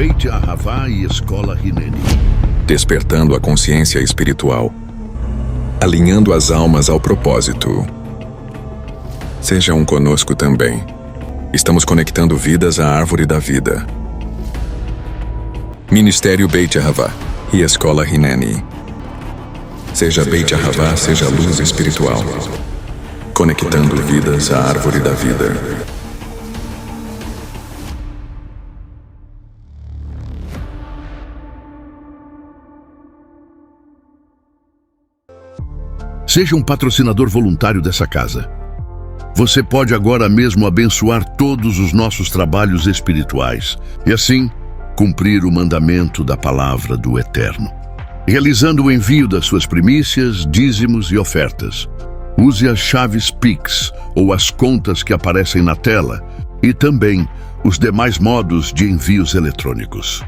Beit Ahavá e Escola Hineni. Despertando a consciência espiritual, alinhando as almas ao propósito. Sejam conosco também. Estamos conectando vidas à árvore da vida. Ministério Beit Ahavá e Escola Hineni. Seja Beit Ahavá, seja luz espiritual. Conectando vidas à árvore da vida. Seja um patrocinador voluntário dessa casa. Você pode agora mesmo abençoar todos os nossos trabalhos espirituais e assim cumprir o mandamento da palavra do Eterno, realizando o envio das suas primícias, dízimos e ofertas. Use as chaves Pix ou as contas que aparecem na tela e também os demais modos de envios eletrônicos.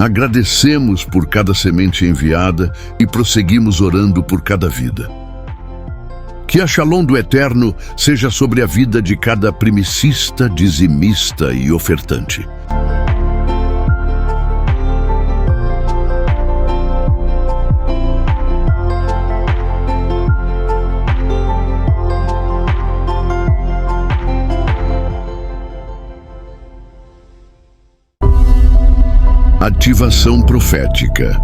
Agradecemos por cada semente enviada e prosseguimos orando por cada vida. Que a Shalom do Eterno seja sobre a vida de cada primicista, dizimista e ofertante. Ativação profética.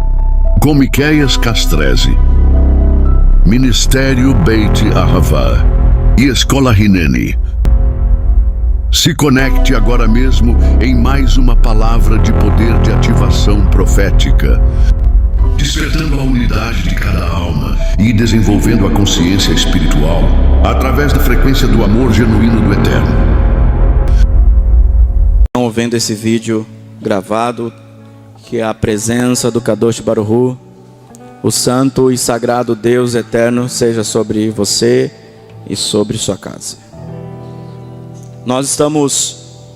Com Miqueias Castrese. Ministério Beit Ahavá e Escola Hineni. Se conecte agora mesmo em mais uma palavra de poder de ativação profética, despertando a unidade de cada alma e desenvolvendo a consciência espiritual através da frequência do amor genuíno do Eterno. Estão vendo esse vídeo gravado, que a presença do Kadosh Baruch Hu, o santo e sagrado Deus eterno, seja sobre você e sobre sua casa. Nós estamos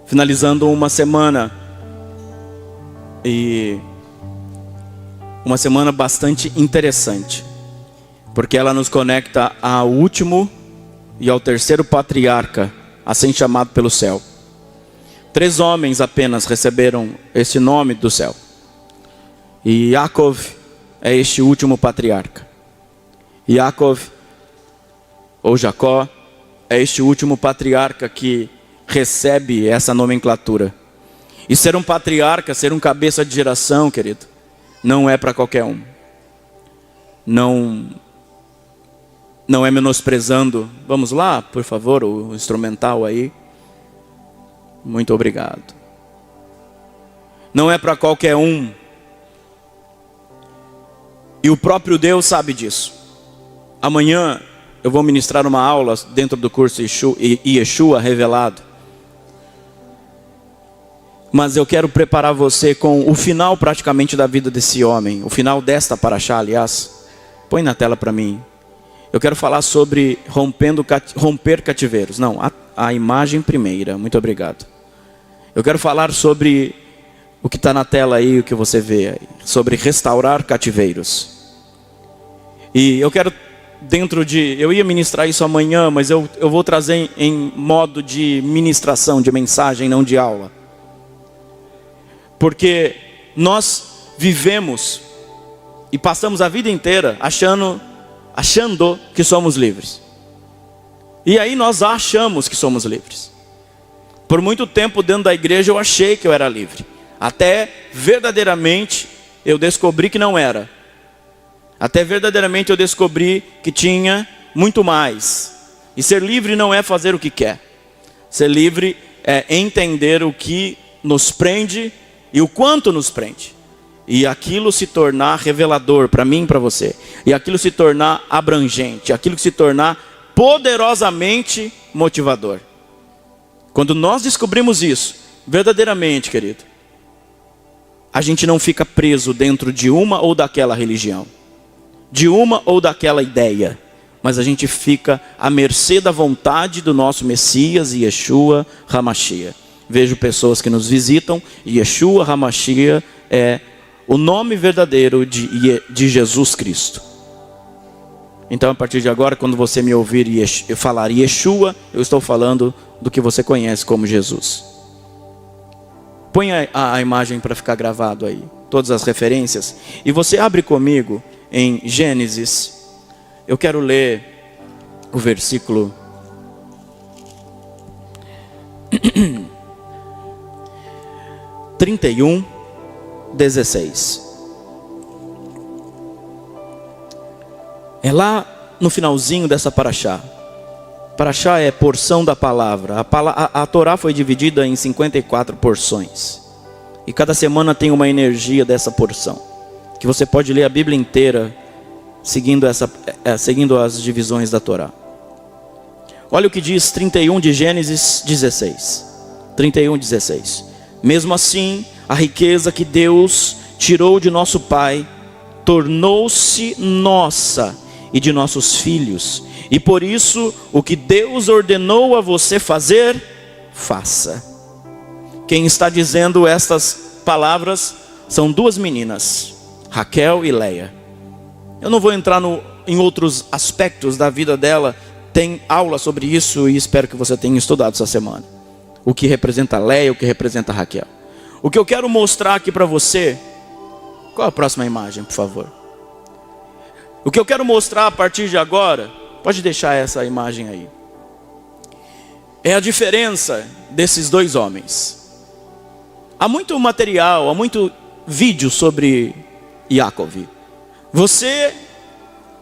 finalizando uma semana, e uma semana bastante interessante, porque ela nos conecta ao último e ao terceiro patriarca a ser chamado pelo céu. 3 homens apenas receberam esse nome do céu. E Yaakov é este último patriarca. Yaakov, ou Jacó, é este último patriarca que recebe essa nomenclatura. E ser um patriarca, ser um cabeça de geração, querido, não é para qualquer um. Não é menosprezando. Vamos lá, por favor, o instrumental aí. Muito obrigado. Não é para qualquer um. E o próprio Deus sabe disso. Amanhã eu vou ministrar uma aula dentro do curso Yeshua Revelado. Mas eu quero preparar você com o final praticamente da vida desse homem. O final desta paraxá, aliás. Põe na tela para mim. Eu quero falar sobre romper cativeiros. Não, a imagem primeira. Muito obrigado. Eu quero falar sobre o que está na tela aí, o que você vê aí. Sobre restaurar cativeiros. E eu quero eu ia ministrar isso amanhã, mas eu vou trazer em modo de ministração, de mensagem, não de aula. Porque nós vivemos e passamos a vida inteira achando que somos livres. E aí nós achamos que somos livres. Por muito tempo dentro da igreja eu achei que eu era livre. Até verdadeiramente eu descobri que não era. Até verdadeiramente eu descobri que tinha muito mais. E ser livre não é fazer o que quer. Ser livre é entender o que nos prende e o quanto nos prende. E aquilo se tornar revelador para mim e para você. E aquilo se tornar abrangente. Aquilo se tornar poderosamente motivador. Quando nós descobrimos isso, verdadeiramente, querido, a gente não fica preso dentro de uma ou daquela religião, de uma ou daquela ideia, mas a gente fica à mercê da vontade do nosso Messias, Yeshua HaMashiach. Vejo pessoas que nos visitam, e Yeshua HaMashiach é o nome verdadeiro de Jesus Cristo. Então a partir de agora, quando você me ouvir falar Yeshua, eu estou falando do que você conhece como Jesus. Põe a imagem para ficar gravado aí, todas as referências. E você abre comigo em Gênesis. Eu quero ler o versículo 31, 16. É lá no finalzinho dessa paraxá. Paraxá é porção da palavra. A Torá foi dividida em 54 porções. E cada semana tem uma energia dessa porção. Que você pode ler a Bíblia inteira seguindo as divisões da Torá. Olha o que diz 31 de Gênesis 16. 31, 16. Mesmo assim, a riqueza que Deus tirou de nosso pai tornou-se nossa e de nossos filhos. E por isso, o que Deus ordenou a você fazer, faça. Quem está dizendo estas palavras são duas meninas, Raquel e Leia. Eu não vou entrar em outros aspectos da vida dela. Tem aula sobre isso e espero que você tenha estudado essa semana. O que representa Leia, o que representa Raquel. O que eu quero mostrar aqui para você... Qual a próxima imagem, por favor? O que eu quero mostrar a partir de agora... Pode deixar essa imagem aí. É a diferença desses dois homens. Há muito material, há muito vídeo sobre Yaakov. Você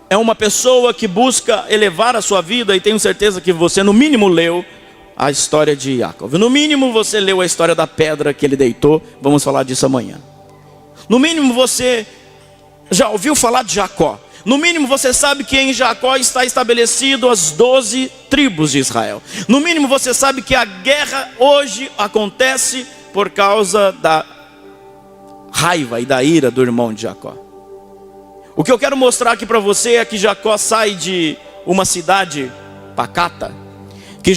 é uma pessoa que busca elevar a sua vida e tenho certeza que você no mínimo leu a história de Yaakov. No mínimo você leu a história da pedra que ele deitou. Vamos falar disso amanhã. No mínimo você já ouviu falar de Jacó. No mínimo você sabe que em Jacó está estabelecido as 12 tribos de Israel. No mínimo você sabe que a guerra hoje acontece por causa da raiva e da ira do irmão de Jacó. O que eu quero mostrar aqui para você é que Jacó sai de uma cidade pacata. Que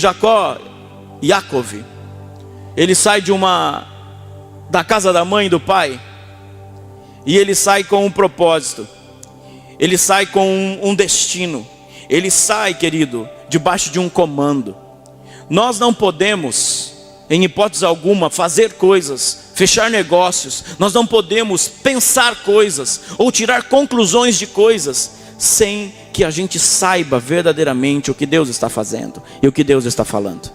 Yaakov, ele sai da casa da mãe e do pai. E ele sai com um propósito. Ele sai com um destino. Ele sai, querido, debaixo de um comando. Nós não podemos, em hipótese alguma, fazer coisas, fechar negócios. Nós não podemos pensar coisas ou tirar conclusões de coisas sem que a gente saiba verdadeiramente o que Deus está fazendo e o que Deus está falando.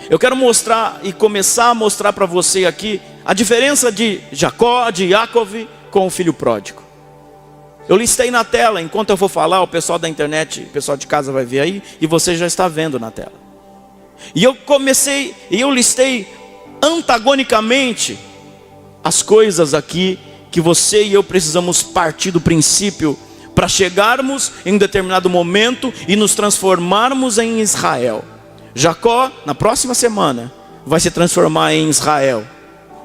Eu quero mostrar e começar a mostrar para você aqui a diferença de Jacó, de Yaakov com o filho pródigo. Eu listei na tela, enquanto eu for falar, o pessoal da internet, o pessoal de casa vai ver aí, e você já está vendo na tela. E eu listei antagonicamente as coisas aqui que você e eu precisamos partir do princípio para chegarmos em um determinado momento e nos transformarmos em Israel. Jacó, na próxima semana, vai se transformar em Israel.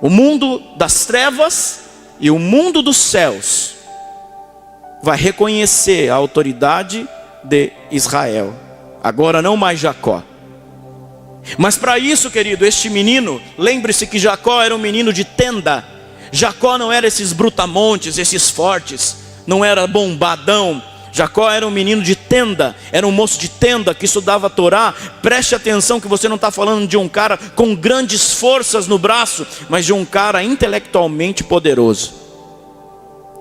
O mundo das trevas e o mundo dos céus vai reconhecer a autoridade de Israel. Agora não mais Jacó. Mas para isso, querido, este menino, lembre-se que Jacó era um menino de tenda. Jacó não era esses brutamontes, esses fortes, não era bombadão. Jacó era um menino de tenda, era um moço de tenda que estudava a Torá. Preste atenção que você não está falando de um cara com grandes forças no braço, mas de um cara intelectualmente poderoso.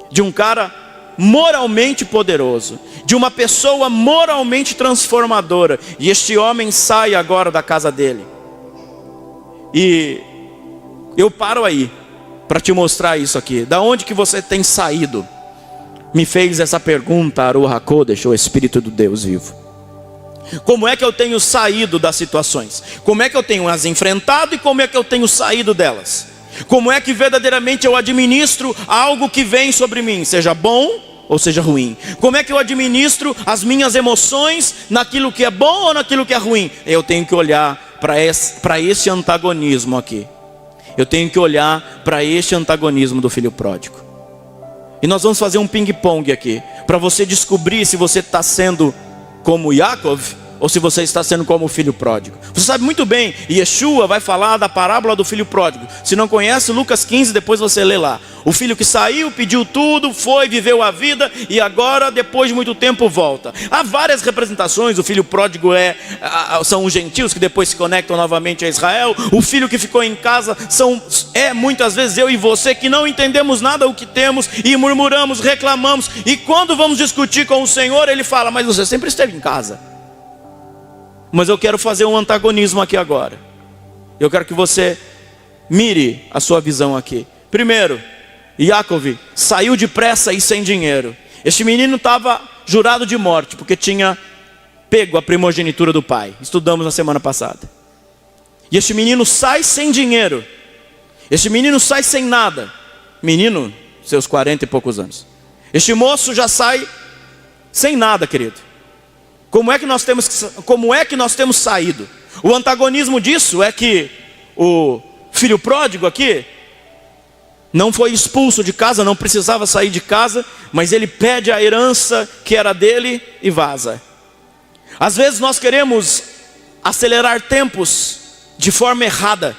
De um cara moralmente poderoso, de uma pessoa moralmente transformadora. E este homem sai agora da casa dele. E eu paro aí para te mostrar isso aqui. Da onde que você tem saído? Me fez essa pergunta Aruch HaKodesh, o Espírito do Deus vivo. Como é que eu tenho saído das situações? Como é que eu tenho as enfrentado e como é que eu tenho saído delas? Como é que verdadeiramente eu administro algo que vem sobre mim, seja bom ou seja ruim? Como é que eu administro as minhas emoções naquilo que é bom ou naquilo que é ruim? Eu tenho que olhar para esse antagonismo aqui. Eu tenho que olhar para este antagonismo do filho pródigo. E nós vamos fazer um ping-pong aqui, para você descobrir se você está sendo como Yaakov ou se você está sendo como o filho pródigo. Você sabe muito bem, Yeshua vai falar da parábola do filho pródigo. Se não conhece, Lucas 15, depois você lê lá. O filho que saiu, pediu tudo, foi, viveu a vida e agora, depois de muito tempo, volta. Há várias representações. O filho pródigo são os gentios que depois se conectam novamente a Israel. O filho que ficou em casa muitas vezes eu e você, que não entendemos nada o que temos e murmuramos, reclamamos. E quando vamos discutir com o Senhor, Ele fala: mas você sempre esteve em casa. Mas eu quero fazer um antagonismo aqui agora. Eu quero que você mire a sua visão aqui. Primeiro, Yaakov saiu depressa e sem dinheiro. Este menino estava jurado de morte, porque tinha pego a primogenitura do pai. Estudamos na semana passada. E este menino sai sem dinheiro. Este menino sai sem nada. Menino, seus 40 e poucos anos. Este moço já sai sem nada, querido. Como é que nós temos saído? O antagonismo disso é que o filho pródigo aqui não foi expulso de casa, não precisava sair de casa, mas ele pede a herança que era dele e vaza. Às vezes nós queremos acelerar tempos de forma errada.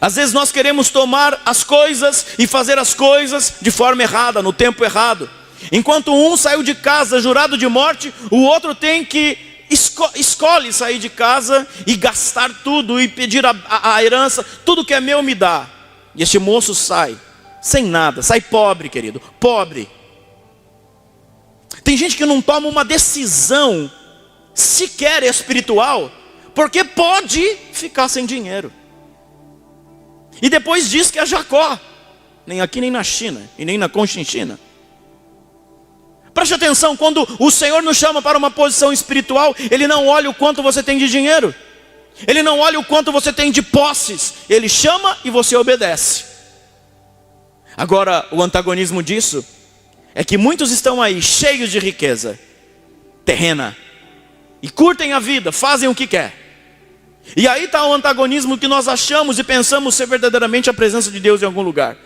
Às vezes nós queremos tomar as coisas e fazer as coisas de forma errada, no tempo errado. Enquanto um saiu de casa jurado de morte, o outro tem que escolhe sair de casa e gastar tudo e pedir a herança. Tudo que é meu me dá. E este moço sai sem nada, sai pobre, querido, pobre. Tem gente que não toma uma decisão sequer espiritual, porque pode ficar sem dinheiro. E depois diz que é Jacó, nem aqui nem na China, e nem na Conchinchina. Preste atenção, quando o Senhor nos chama para uma posição espiritual, Ele não olha o quanto você tem de dinheiro. Ele não olha o quanto você tem de posses. Ele chama e você obedece. Agora, o antagonismo disso é que muitos estão aí cheios de riqueza terrena e curtem a vida, fazem o que quer. E aí está o antagonismo que nós achamos e pensamos ser verdadeiramente a presença de Deus em algum lugar.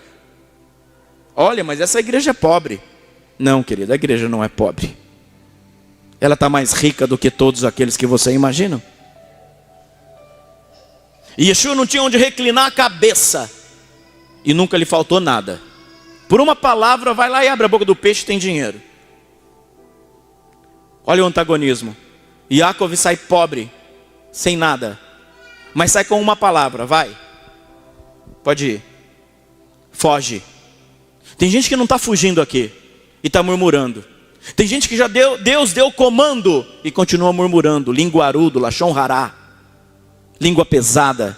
Olha, mas essa igreja é pobre. Não, querido, a igreja não é pobre. Ela está mais rica do que todos aqueles que você imagina. E Yeshua não tinha onde reclinar a cabeça. E nunca lhe faltou nada. Por uma palavra, vai lá e abre a boca do peixe e tem dinheiro. Olha o antagonismo. Yaakov sai pobre, sem nada. Mas sai com uma palavra, vai. Pode ir. Foge. Tem gente que não está fugindo aqui e está murmurando. Tem gente que Deus deu comando e continua murmurando. Linguarudo, lachon hará. Língua pesada.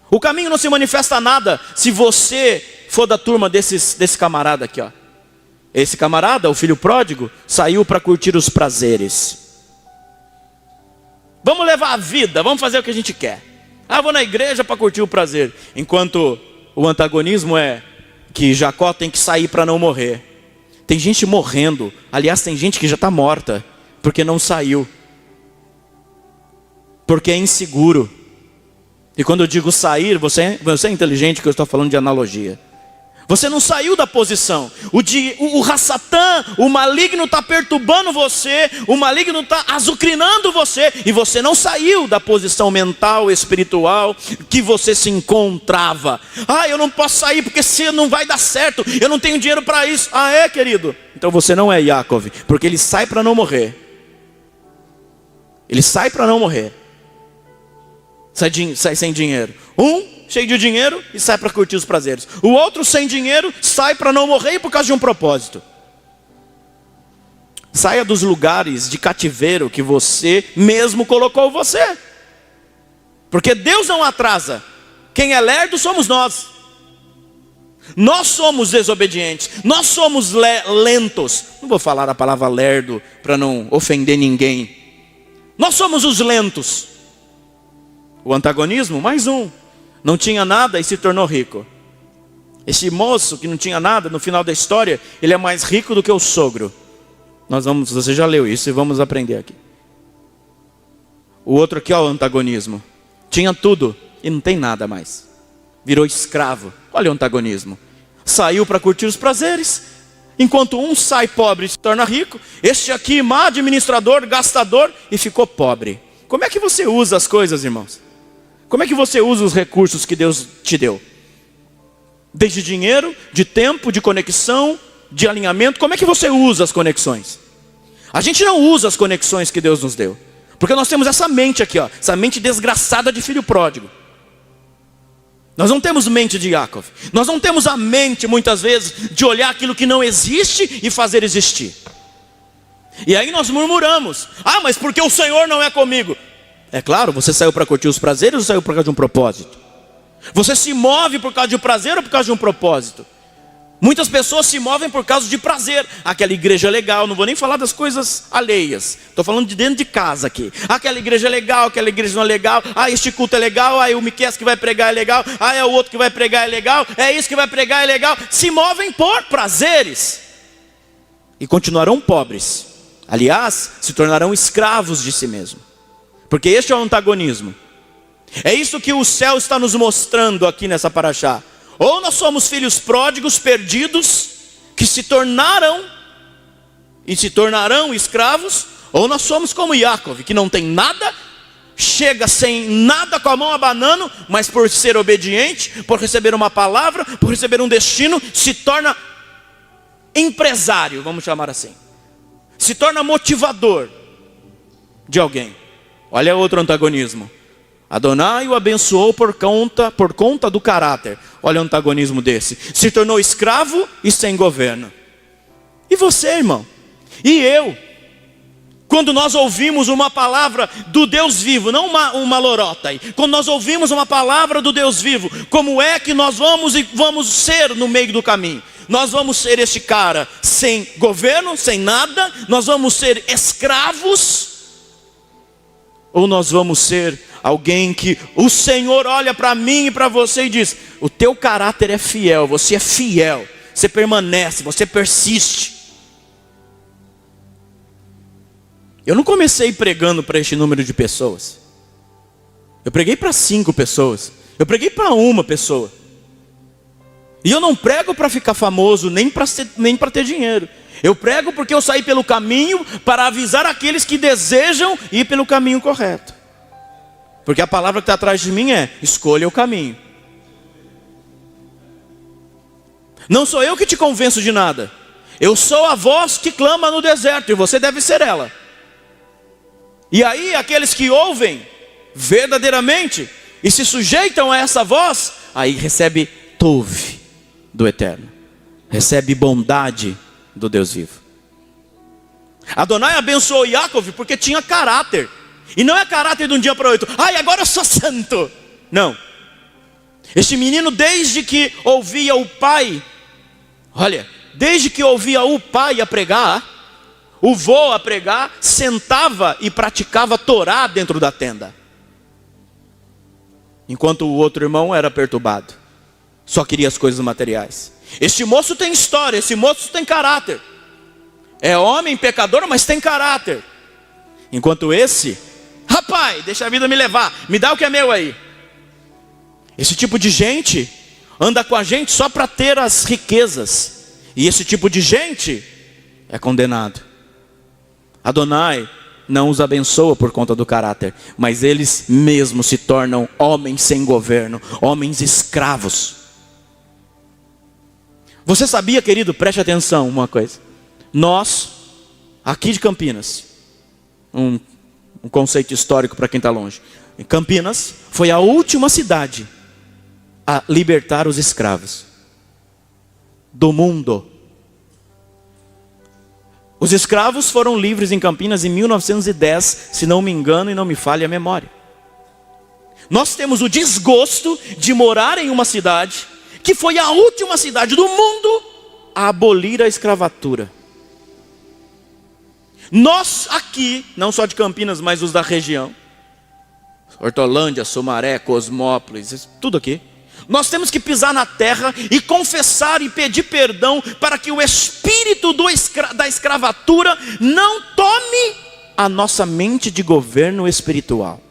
O caminho não se manifesta nada se você for da turma desse camarada aqui, ó. Esse camarada, o filho pródigo, saiu para curtir os prazeres. Vamos levar a vida, vamos fazer o que a gente quer. Vou na igreja para curtir o prazer. Enquanto o antagonismo é que Jacó tem que sair para não morrer. Tem gente morrendo. Aliás, tem gente que já está morta porque não saiu. Porque é inseguro. E quando eu digo sair, você é inteligente, que eu estou falando de analogia. Você não saiu da posição. O Rassatã, o maligno está perturbando você. O maligno está azucrinando você. E você não saiu da posição mental, espiritual que você se encontrava. Eu não posso sair porque não vai dar certo. Eu não tenho dinheiro para isso. É, querido? Então você não é Yaakov. Porque ele sai para não morrer. Ele sai para não morrer. Sai sem dinheiro. Cheio de dinheiro e sai para curtir os prazeres. O outro sem dinheiro sai para não morrer por causa de um propósito. Saia dos lugares de cativeiro que você mesmo colocou você. Porque Deus não atrasa. Quem é lerdo somos nós. Nós somos desobedientes. Nós somos lentos. Não vou falar a palavra lerdo para não ofender ninguém. Nós somos os lentos. O antagonismo, mais um. Não tinha nada e se tornou rico. Esse moço que não tinha nada, no final da história, ele é mais rico do que o sogro. Você já leu isso e vamos aprender aqui. O outro aqui, o antagonismo. Tinha tudo e não tem nada mais. Virou escravo. Olha o antagonismo. Saiu para curtir os prazeres. Enquanto um sai pobre e se torna rico, este aqui, má administrador, gastador, e ficou pobre. Como é que você usa as coisas, irmãos? Como é que você usa os recursos que Deus te deu? Desde dinheiro, de tempo, de conexão, de alinhamento. Como é que você usa as conexões? A gente não usa as conexões que Deus nos deu, porque nós temos essa mente aqui, ó, essa mente desgraçada de filho pródigo. Nós não temos mente de Yaakov. Nós não temos a mente, muitas vezes, de olhar aquilo que não existe e fazer existir. E aí nós murmuramos: ah, mas porque o Senhor não é comigo? É claro, você saiu para curtir os prazeres ou saiu por causa de um propósito? Você se move por causa de um prazer ou por causa de um propósito? Muitas pessoas se movem por causa de prazer. Aquela igreja é legal, não vou nem falar das coisas alheias, estou falando de dentro de casa aqui. Aquela igreja é legal, aquela igreja não é legal. Ah, este culto é legal, ah, o Miqueias que vai pregar é legal. Ah, é o outro que vai pregar é legal. É isso que vai pregar é legal. Se movem por prazeres e continuarão pobres. Aliás, se tornarão escravos de si mesmo. Porque este é o antagonismo. É isso que o céu está nos mostrando aqui nessa paraxá. Ou nós somos filhos pródigos, perdidos, que se tornaram e se tornarão escravos, ou nós somos como Yaakov, que não tem nada, chega sem nada, com a mão abanando, mas por ser obediente, por receber uma palavra, por receber um destino, se torna empresário, vamos chamar assim. Se torna motivador de alguém. Olha outro antagonismo. Adonai o abençoou por conta do caráter. Olha o antagonismo desse. Se tornou escravo e sem governo. E você, irmão? E eu? Quando nós ouvimos uma palavra do Deus vivo, não uma lorota aí. Quando nós ouvimos uma palavra do Deus vivo, como é que nós vamos ser no meio do caminho? Nós vamos ser este cara sem governo, sem nada? Nós vamos ser escravos? Ou nós vamos ser alguém que o Senhor olha para mim e para você e diz: o teu caráter é fiel, você é fiel, você permanece, você persiste. Eu não comecei pregando para este número de pessoas. Eu preguei para 5 pessoas. Eu preguei para 1 pessoa. E eu não prego para ficar famoso, nem para ter dinheiro. Eu prego porque eu saí pelo caminho para avisar aqueles que desejam ir pelo caminho correto. Porque a palavra que está atrás de mim é: escolha o caminho. Não sou eu que te convenço de nada. Eu sou a voz que clama no deserto, e você deve ser ela. E aí aqueles que ouvem verdadeiramente e se sujeitam a essa voz, aí recebe Tov do Eterno, recebe bondade do Deus vivo. Adonai abençoou Yaakov porque tinha caráter. E não é caráter de um dia para o outro: ai, agora eu sou santo. Não. Este menino, desde que ouvia o pai, desde que ouvia o pai a pregar, o vô a pregar, sentava e praticava Torá dentro da tenda. Enquanto o outro irmão era perturbado, só queria as coisas materiais. Este moço tem história, esse moço tem caráter. É homem pecador, mas tem caráter. Enquanto esse: rapaz, deixa a vida me levar, me dá o que é meu aí. Esse tipo de gente anda com a gente só para ter as riquezas. E esse tipo de gente é condenado. Adonai não os abençoa por conta do caráter, mas eles mesmos se tornam homens sem governo, homens escravos. Você sabia, querido, preste atenção uma coisa. Nós, aqui de Campinas, um conceito histórico para quem está longe. Campinas foi a última cidade a libertar os escravos do mundo. Os escravos foram livres em Campinas em 1910, se não me engano e não me falha a memória. Nós temos o desgosto de morar em uma cidade que foi a última cidade do mundo a abolir a escravatura. Nós aqui, não só de Campinas, mas os da região, Hortolândia, Sumaré, Cosmópolis, tudo aqui, nós temos que pisar na terra e confessar e pedir perdão para que o espírito da escravatura não tome a nossa mente de governo espiritual.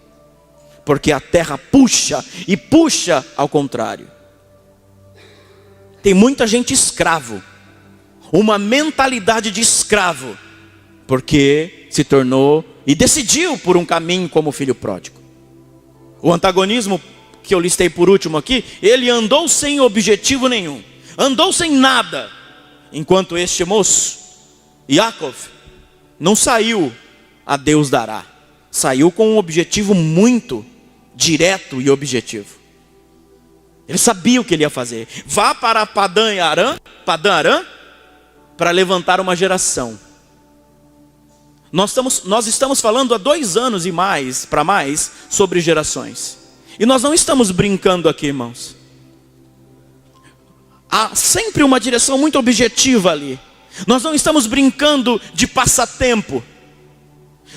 Porque a terra puxa e puxa ao contrário. Tem muita gente escravo. uma mentalidade de escravo, porque se tornou e decidiu por um caminho como o filho pródigo. O antagonismo que eu listei por último aqui, ele andou sem objetivo nenhum, andou sem nada, enquanto este moço, Yaakov, não saiu a Deus dará, saiu com um objetivo muito direto e objetivo. Ele sabia o que ele ia fazer. Vá para Padã Arã, para levantar uma geração. Nós estamos falando há 2 anos e mais, para mais, sobre gerações. E nós não estamos brincando aqui, irmãos. Há sempre uma direção muito objetiva ali. Nós não estamos brincando de passatempo.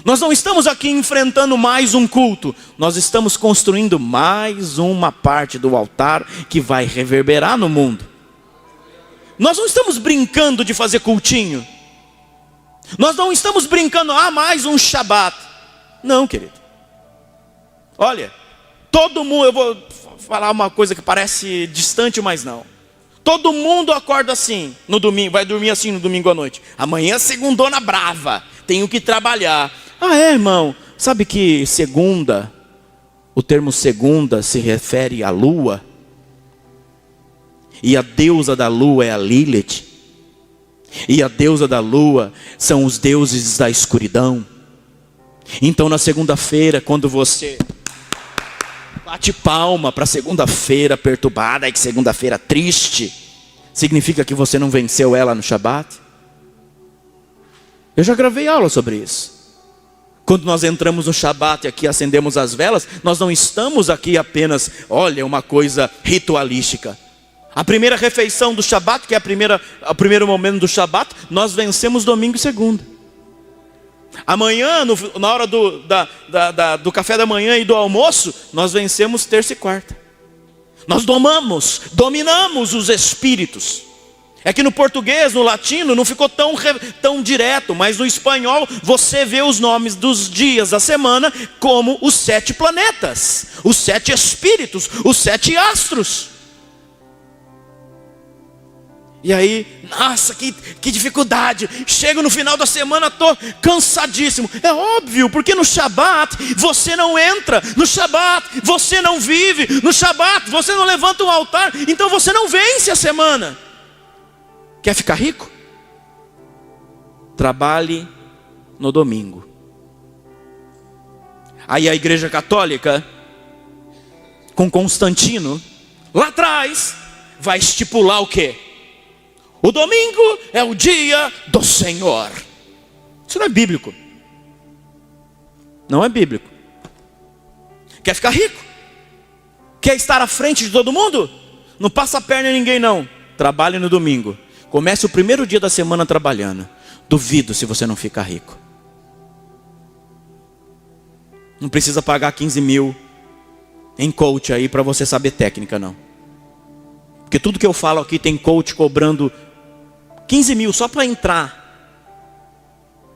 Nós não estamos aqui enfrentando mais um culto. Nós estamos construindo mais uma parte do altar que vai reverberar no mundo. Nós não estamos brincando de fazer cultinho. Nós não estamos brincando, mais um Shabat. Não, querido. Olha, todo mundo, eu vou falar uma coisa que parece distante, mas não. Todo mundo acorda assim, no domingo, vai dormir assim no domingo à noite. Amanhã segundona brava, tenho que trabalhar. Irmão, sabe que segunda, o termo segunda se refere à lua? E a deusa da lua é a Lilith. E a deusa da lua são os deuses da escuridão. Então na segunda-feira, quando você bate palma para segunda-feira perturbada, que segunda-feira triste, significa que você não venceu ela no Shabat? Eu já gravei aula sobre isso. Quando nós entramos no Shabat e aqui acendemos as velas, nós não estamos aqui apenas, uma coisa ritualística. A primeira refeição do Shabat, que é o primeiro momento do Shabat, nós vencemos domingo e segunda. Amanhã, na hora do café da manhã e do almoço, nós vencemos terça e quarta. Nós dominamos os espíritos. É que no português, no latino, não ficou tão direto, mas no espanhol você vê os nomes dos dias da semana como os 7 planetas, os 7 espíritos, os 7 astros. E aí, nossa, que dificuldade. Chego no final da semana, estou cansadíssimo. É óbvio, porque no Shabat você não entra, no Shabat você não vive, no Shabat você não levanta um altar, então você não vence a semana. Quer ficar rico? Trabalhe no domingo. Aí a Igreja Católica, com Constantino, lá atrás, vai estipular o quê? O domingo é o dia do Senhor. Isso não é bíblico. Não é bíblico. Quer ficar rico? Quer estar à frente de todo mundo? Não passa a perna em ninguém não. Trabalhe no domingo. Comece o primeiro dia da semana trabalhando. Duvido se você não ficar rico. Não precisa pagar 15 mil em coach aí para você saber técnica não. Porque tudo que eu falo aqui tem coach cobrando 15 mil só para entrar.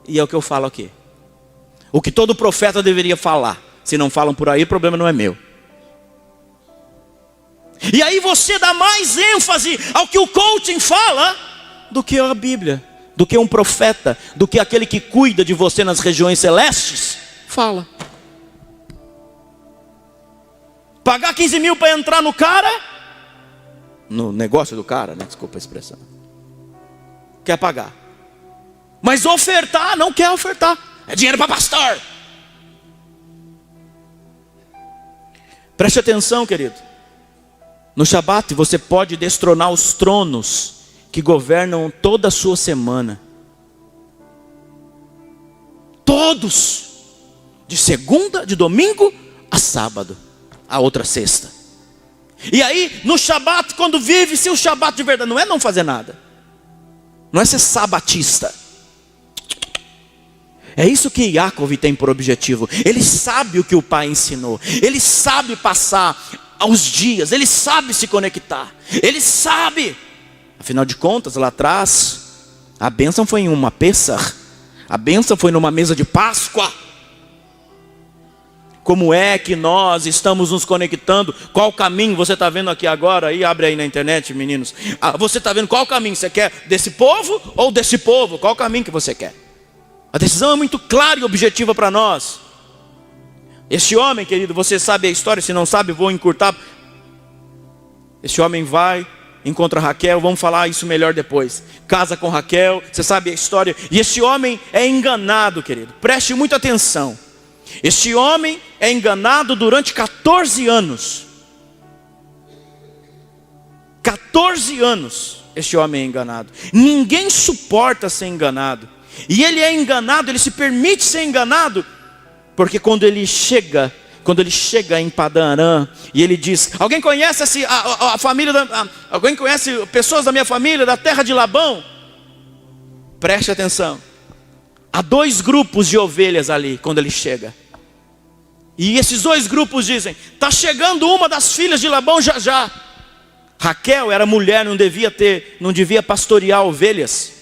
E é o que eu falo aqui. O que todo profeta deveria falar. Se não falam por aí, o problema não é meu. E aí você dá mais ênfase ao que o coaching fala do que a Bíblia, do que um profeta, do que aquele que cuida de você nas regiões celestes fala. Pagar 15 mil para entrar no cara, no negócio do cara, né? Desculpa a expressão. Quer pagar. Mas ofertar, não quer ofertar. É dinheiro para pastor. Preste atenção, querido. No Shabat você pode destronar os tronos que governam toda a sua semana. Todos. De segunda, de domingo a sábado. A outra sexta. E aí, no Shabat, quando vive-se o Shabat de verdade, não é não fazer nada. Não é ser sabatista. É isso que Yaakov tem por objetivo. Ele sabe o que o pai ensinou. Ele sabe passar aos dias. Ele sabe se conectar. Ele sabe. Afinal de contas, lá atrás, a bênção foi em uma Pessah. A bênção foi numa mesa de Páscoa. como é que nós estamos nos conectando, qual caminho você está vendo aqui agora, aí abre aí na internet, meninos, você está vendo qual caminho, você quer desse povo ou desse povo, qual caminho que você quer? A decisão é muito clara e objetiva para nós. Este homem, querido, você sabe a história, se não sabe, vou encurtar. Este homem vai, encontra Raquel, vamos falar isso melhor depois. Casa com Raquel, você sabe a história. E este homem é enganado, querido. Preste muita atenção. Este homem é enganado durante 14 anos. 14 anos este homem é enganado. Ninguém suporta ser enganado. E ele é enganado, ele se permite ser enganado, porque quando ele chega em Padã Arã, e ele diz, alguém conhece a família, alguém conhece pessoas da minha família, da terra de Labão? Preste atenção. Há 2 grupos de ovelhas ali, quando ele chega. E esses 2 grupos dizem, está chegando uma das filhas de Labão já já. Raquel era mulher, não devia pastorear ovelhas.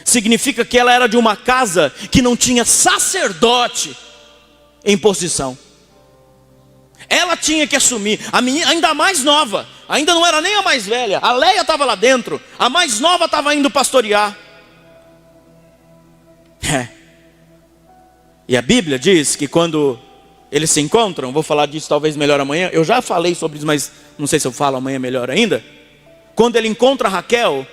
Significa que ela era de uma casa que não tinha sacerdote em posição. Ela tinha que assumir, a menina ainda mais nova, ainda não era nem a mais velha, a Leia estava lá dentro, a mais nova estava indo pastorear. E a Bíblia diz que quando eles se encontram, vou falar disso talvez melhor amanhã, eu já falei sobre isso, mas não sei se eu falo amanhã melhor ainda. Quando ele encontra Raquel,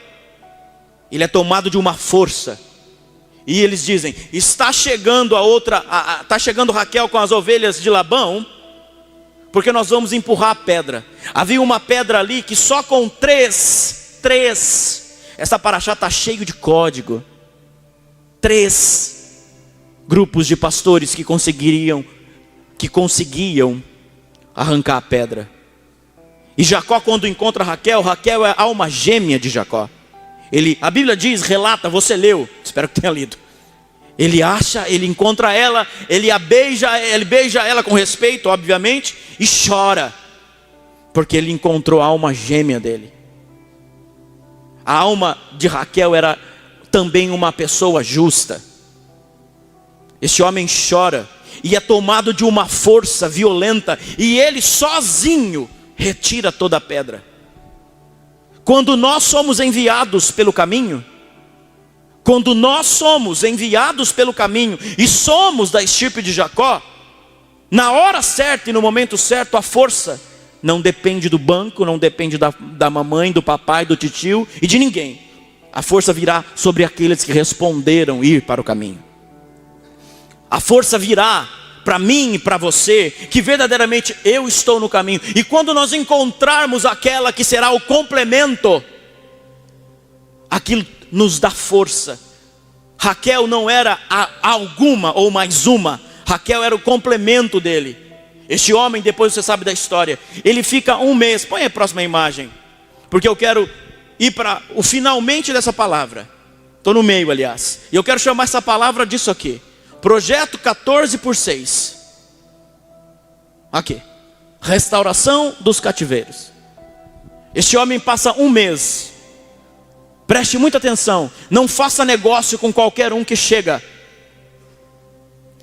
ele é tomado de uma força. E eles dizem, está chegando está chegando Raquel com as ovelhas de Labão, porque nós vamos empurrar a pedra. Havia uma pedra ali que só com 3, essa paraxá está cheio de código. 3 grupos de pastores que conseguiam arrancar a pedra. E Jacó, quando encontra Raquel é a alma gêmea de Jacó. A Bíblia diz, relata, você leu, espero que tenha lido. Ele encontra ela, ele beija ela com respeito, obviamente, e chora, porque ele encontrou a alma gêmea dele. A alma de Raquel era também uma pessoa justa. Este homem chora, e é tomado de uma força violenta, e ele sozinho retira toda a pedra. Quando nós somos enviados pelo caminho, e somos da estirpe de Jacó, na hora certa e no momento certo, a força não depende do banco, não depende da mamãe, do papai, do titio e de ninguém. A força virá sobre aqueles que responderam ir para o caminho. A força virá para mim e para você, que verdadeiramente eu estou no caminho. E quando nós encontrarmos aquela que será o complemento, aquilo nos dá força. Raquel não era alguma ou mais uma, Raquel era o complemento dele. Este homem, depois você sabe da história, ele fica 1 mês, põe a próxima imagem, porque eu quero ir para o finalmente dessa palavra. Estou no meio, aliás, e eu quero chamar essa palavra disso aqui. Projeto 14/6. Aqui. Restauração dos cativeiros. Este homem passa 1 mês. Preste muita atenção. Não faça negócio com qualquer um que chega.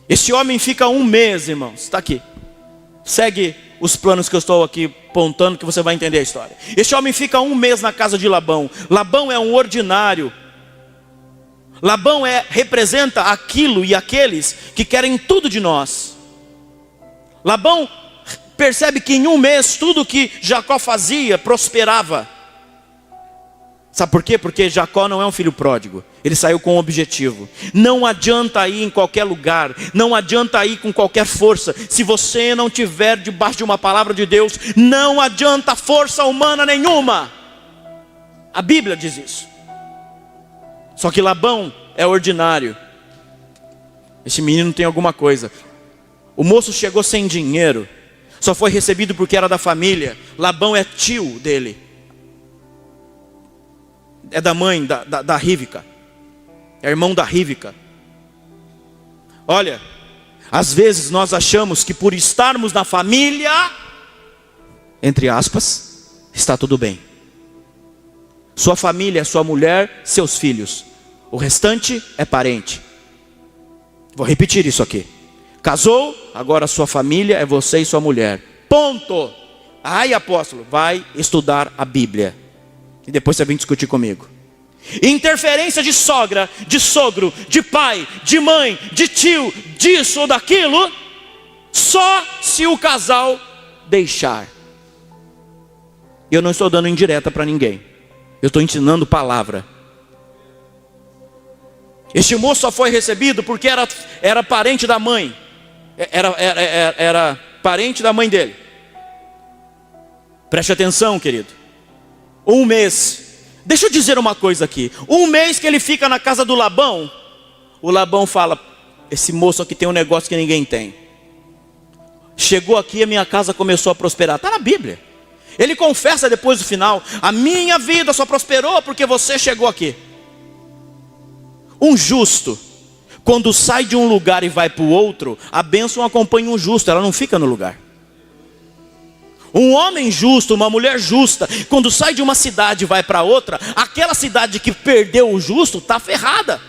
Este homem fica 1 mês, irmãos. Está aqui. Segue os planos que eu estou aqui apontando, que você vai entender a história. Este homem fica 1 mês na casa de Labão. Labão é um ordinário. Labão representa aquilo e aqueles que querem tudo de nós. Labão percebe que em 1 mês tudo que Jacó fazia prosperava. Sabe por quê? Porque Jacó não é um filho pródigo. Ele saiu com um objetivo. Não adianta ir em qualquer lugar, não adianta ir com qualquer força. Se você não tiver debaixo de uma palavra de Deus, não adianta força humana nenhuma. A Bíblia diz isso. Só que Labão é ordinário. Esse menino tem alguma coisa. O moço chegou sem dinheiro, só foi recebido porque era da família. Labão é tio dele, é da mãe da Rívica, é irmão da Rívica. Olha, às vezes nós achamos que por estarmos na família, entre aspas, está tudo bem. Sua família é sua mulher, seus filhos. O restante é parente. Vou repetir isso aqui. Casou, agora sua família é você e sua mulher. Ponto. Ai, apóstolo, vai estudar a Bíblia. E depois você vem discutir comigo. Interferência de sogra, de sogro, de pai, de mãe, de tio, disso ou daquilo, só se o casal deixar. Eu não estou dando indireta para ninguém. Eu estou ensinando palavra. Este moço só foi recebido porque era parente da mãe. Era parente da mãe dele. Preste atenção, querido. 1 mês. Deixa eu dizer uma coisa aqui. 1 mês que ele fica na casa do Labão, o Labão fala: esse moço aqui tem um negócio que ninguém tem. Chegou aqui e a minha casa começou a prosperar. Está na Bíblia. Ele confessa depois do final: a minha vida só prosperou porque você chegou aqui. Um justo, quando sai de um lugar e vai para o outro, a bênção acompanha um justo, ela não fica no lugar. Um homem justo, uma mulher justa, quando sai de uma cidade e vai para outra, aquela cidade que perdeu o justo está ferrada.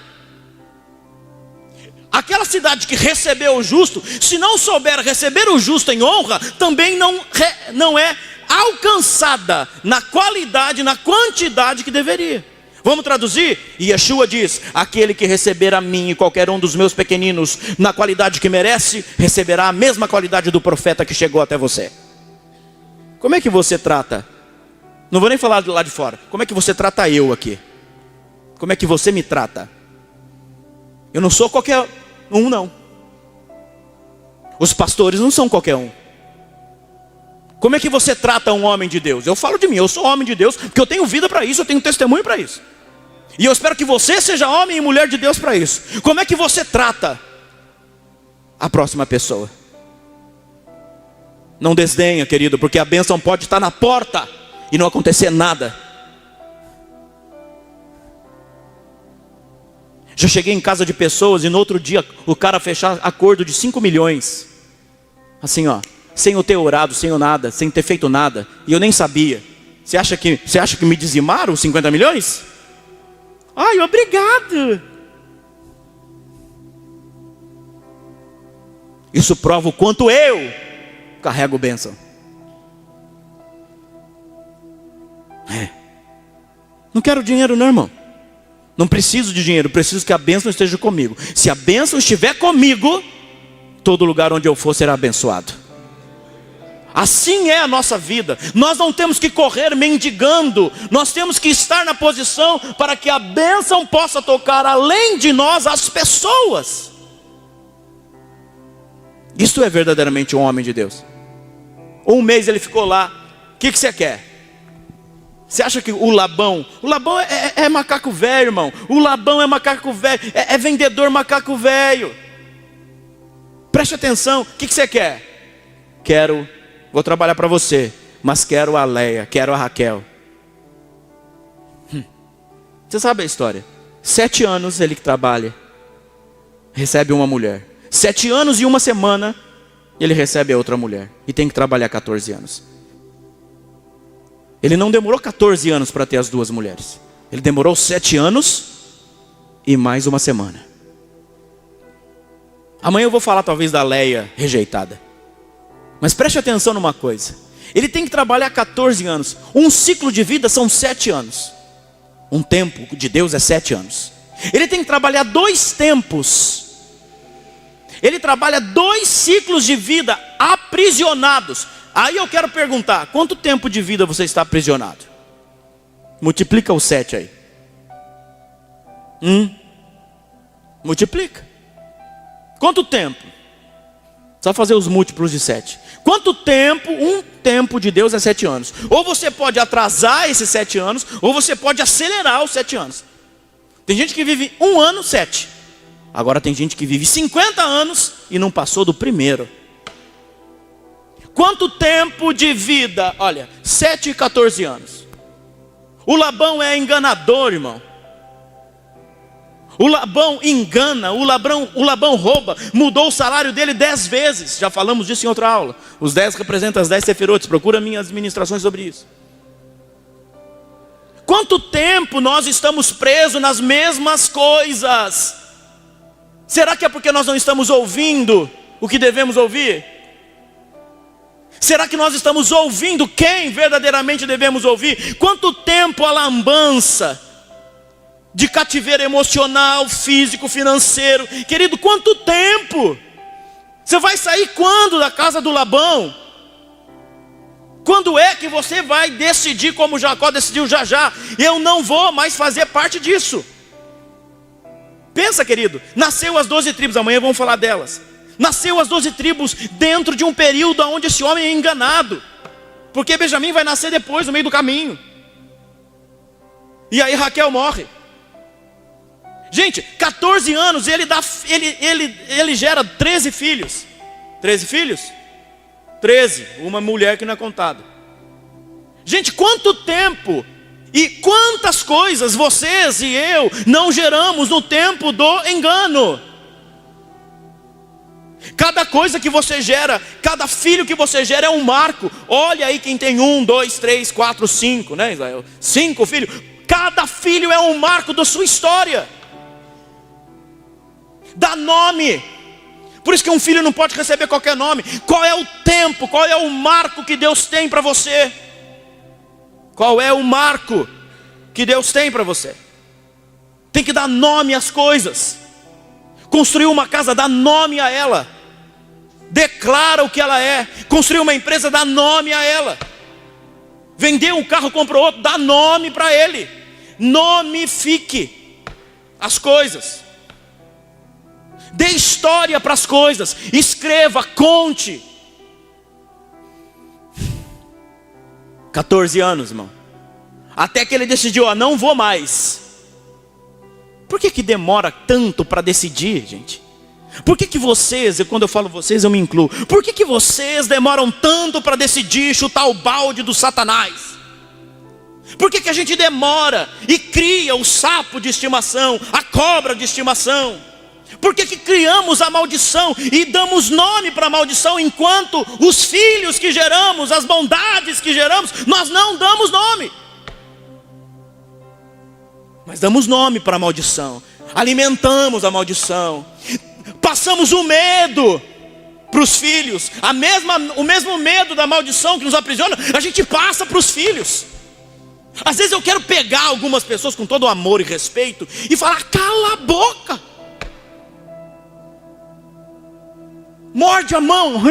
Aquela cidade que recebeu o justo, se não souber receber o justo em honra, também não é alcançada na qualidade, na quantidade que deveria. Vamos traduzir? Yeshua diz: aquele que receber a mim e qualquer um dos meus pequeninos na qualidade que merece, receberá a mesma qualidade do profeta que chegou até você. Como é que você trata? Não vou nem falar do lado de fora. Como é que você trata eu aqui? Como é que você me trata? Eu não sou qualquer um, não. Os pastores não são qualquer um. Como é que você trata um homem de Deus? Eu falo de mim, eu sou homem de Deus, porque eu tenho vida para isso, eu tenho testemunho para isso. E eu espero que você seja homem e mulher de Deus para isso. Como é que você trata a próxima pessoa? Não desdenha, querido, porque a bênção pode estar na porta e não acontecer nada. Já cheguei em casa de pessoas e no outro dia o cara fechar acordo de 5 milhões. Assim, ó, sem eu ter orado, sem eu nada, sem ter feito nada. E eu nem sabia. Você acha que me dizimaram os 50 milhões? Ai, obrigado. Isso prova o quanto eu carrego bênção. Não quero dinheiro não, irmão. Não preciso de dinheiro, preciso que a bênção esteja comigo. Se a bênção estiver comigo, todo lugar onde eu for será abençoado. Assim é a nossa vida. Nós não temos que correr mendigando. Nós temos que estar na posição para que a bênção possa tocar além de nós as pessoas. Isso é verdadeiramente um homem de Deus. 1 mês ele ficou lá. O que você quer? Você acha que o Labão é macaco velho, irmão. O Labão é macaco velho, é vendedor macaco velho. Preste atenção, o que você quer? Vou trabalhar para você, mas quero a Leia, quero a Raquel. Você sabe a história. 7 anos ele que trabalha, recebe uma mulher. 7 anos e 1 semana, ele recebe a outra mulher. E tem que trabalhar 14 anos. Ele não demorou 14 anos para ter as 2 mulheres. Ele demorou 7 anos e mais 1 semana. Amanhã eu vou falar talvez da Leia rejeitada. Mas preste atenção numa coisa. Ele tem que trabalhar 14 anos. Um ciclo de vida são 7 anos. Um tempo de Deus é 7 anos. Ele tem que trabalhar 2 tempos. Ele trabalha 2 ciclos de vida aprisionados. Aí eu quero perguntar, quanto tempo de vida você está aprisionado? Multiplica o 7 aí. Multiplica. Quanto tempo? Só fazer os múltiplos de 7. Quanto tempo? Um tempo de Deus é 7 anos. Ou você pode atrasar esses 7 anos, ou você pode acelerar os 7 anos. Tem gente que vive 1 ano, 7. Agora tem gente que vive 50 anos e não passou do primeiro. Quanto tempo de vida? Olha, 7 e 14 anos. O Labão é enganador, irmão. O Labão engana, o Labão rouba. Mudou o salário dele 10 vezes. Já falamos disso em outra aula. Os 10 representam as 10 sefirotes. Procura minhas ministrações sobre isso. Quanto tempo nós estamos presos nas mesmas coisas? Será que é porque nós não estamos ouvindo o que devemos ouvir? Será que nós estamos ouvindo quem verdadeiramente devemos ouvir? Quanto tempo a lambança de cativeiro emocional, físico, financeiro? Querido, quanto tempo? Você vai sair quando da casa do Labão? Quando é que você vai decidir como Jacó decidiu já? Eu não vou mais fazer parte disso. Pensa, querido, nasceu as 12 tribos, amanhã vamos falar delas. Nasceu as 12 tribos dentro de um período onde esse homem é enganado. Porque Benjamim vai nascer depois, no meio do caminho. E aí Raquel morre. Gente, 14 anos, ele gera 13 filhos. 13 filhos? 13, uma mulher que não é contada. Gente, quanto tempo e quantas coisas vocês e eu não geramos no tempo do engano. Cada coisa que você gera, cada filho que você gera é um marco. Olha aí quem tem 1, 2, 3, 4, 5, né, Israel? 5 filhos. Cada filho é um marco da sua história. Dá nome. Por isso que um filho não pode receber qualquer nome. Qual é o tempo, qual é o marco que Deus tem para você? Qual é o marco que Deus tem para você? Tem que dar nome às coisas. Construir uma casa, dá nome a ela. Declara o que ela é. Construir uma empresa, dá nome a ela. Vender um carro, comprou outro, dá nome para ele. Nomifique as coisas. Dê história para as coisas. Escreva, conte. 14 anos, irmão. Até que ele decidiu, não vou mais. Por que demora tanto para decidir, gente? Por que vocês, e quando eu falo vocês eu me incluo, por que vocês demoram tanto para decidir chutar o balde do Satanás? Por que a gente demora e cria o sapo de estimação, a cobra de estimação? Por que criamos a maldição e damos nome para a maldição, enquanto os filhos que geramos, as bondades que geramos, nós não damos nome? Mas damos nome para a maldição, alimentamos a maldição, passamos o medo para os filhos, o mesmo medo da maldição que nos aprisiona, a gente passa para os filhos. Às vezes eu quero pegar algumas pessoas com todo amor e respeito e falar, cala a boca, morde a mão,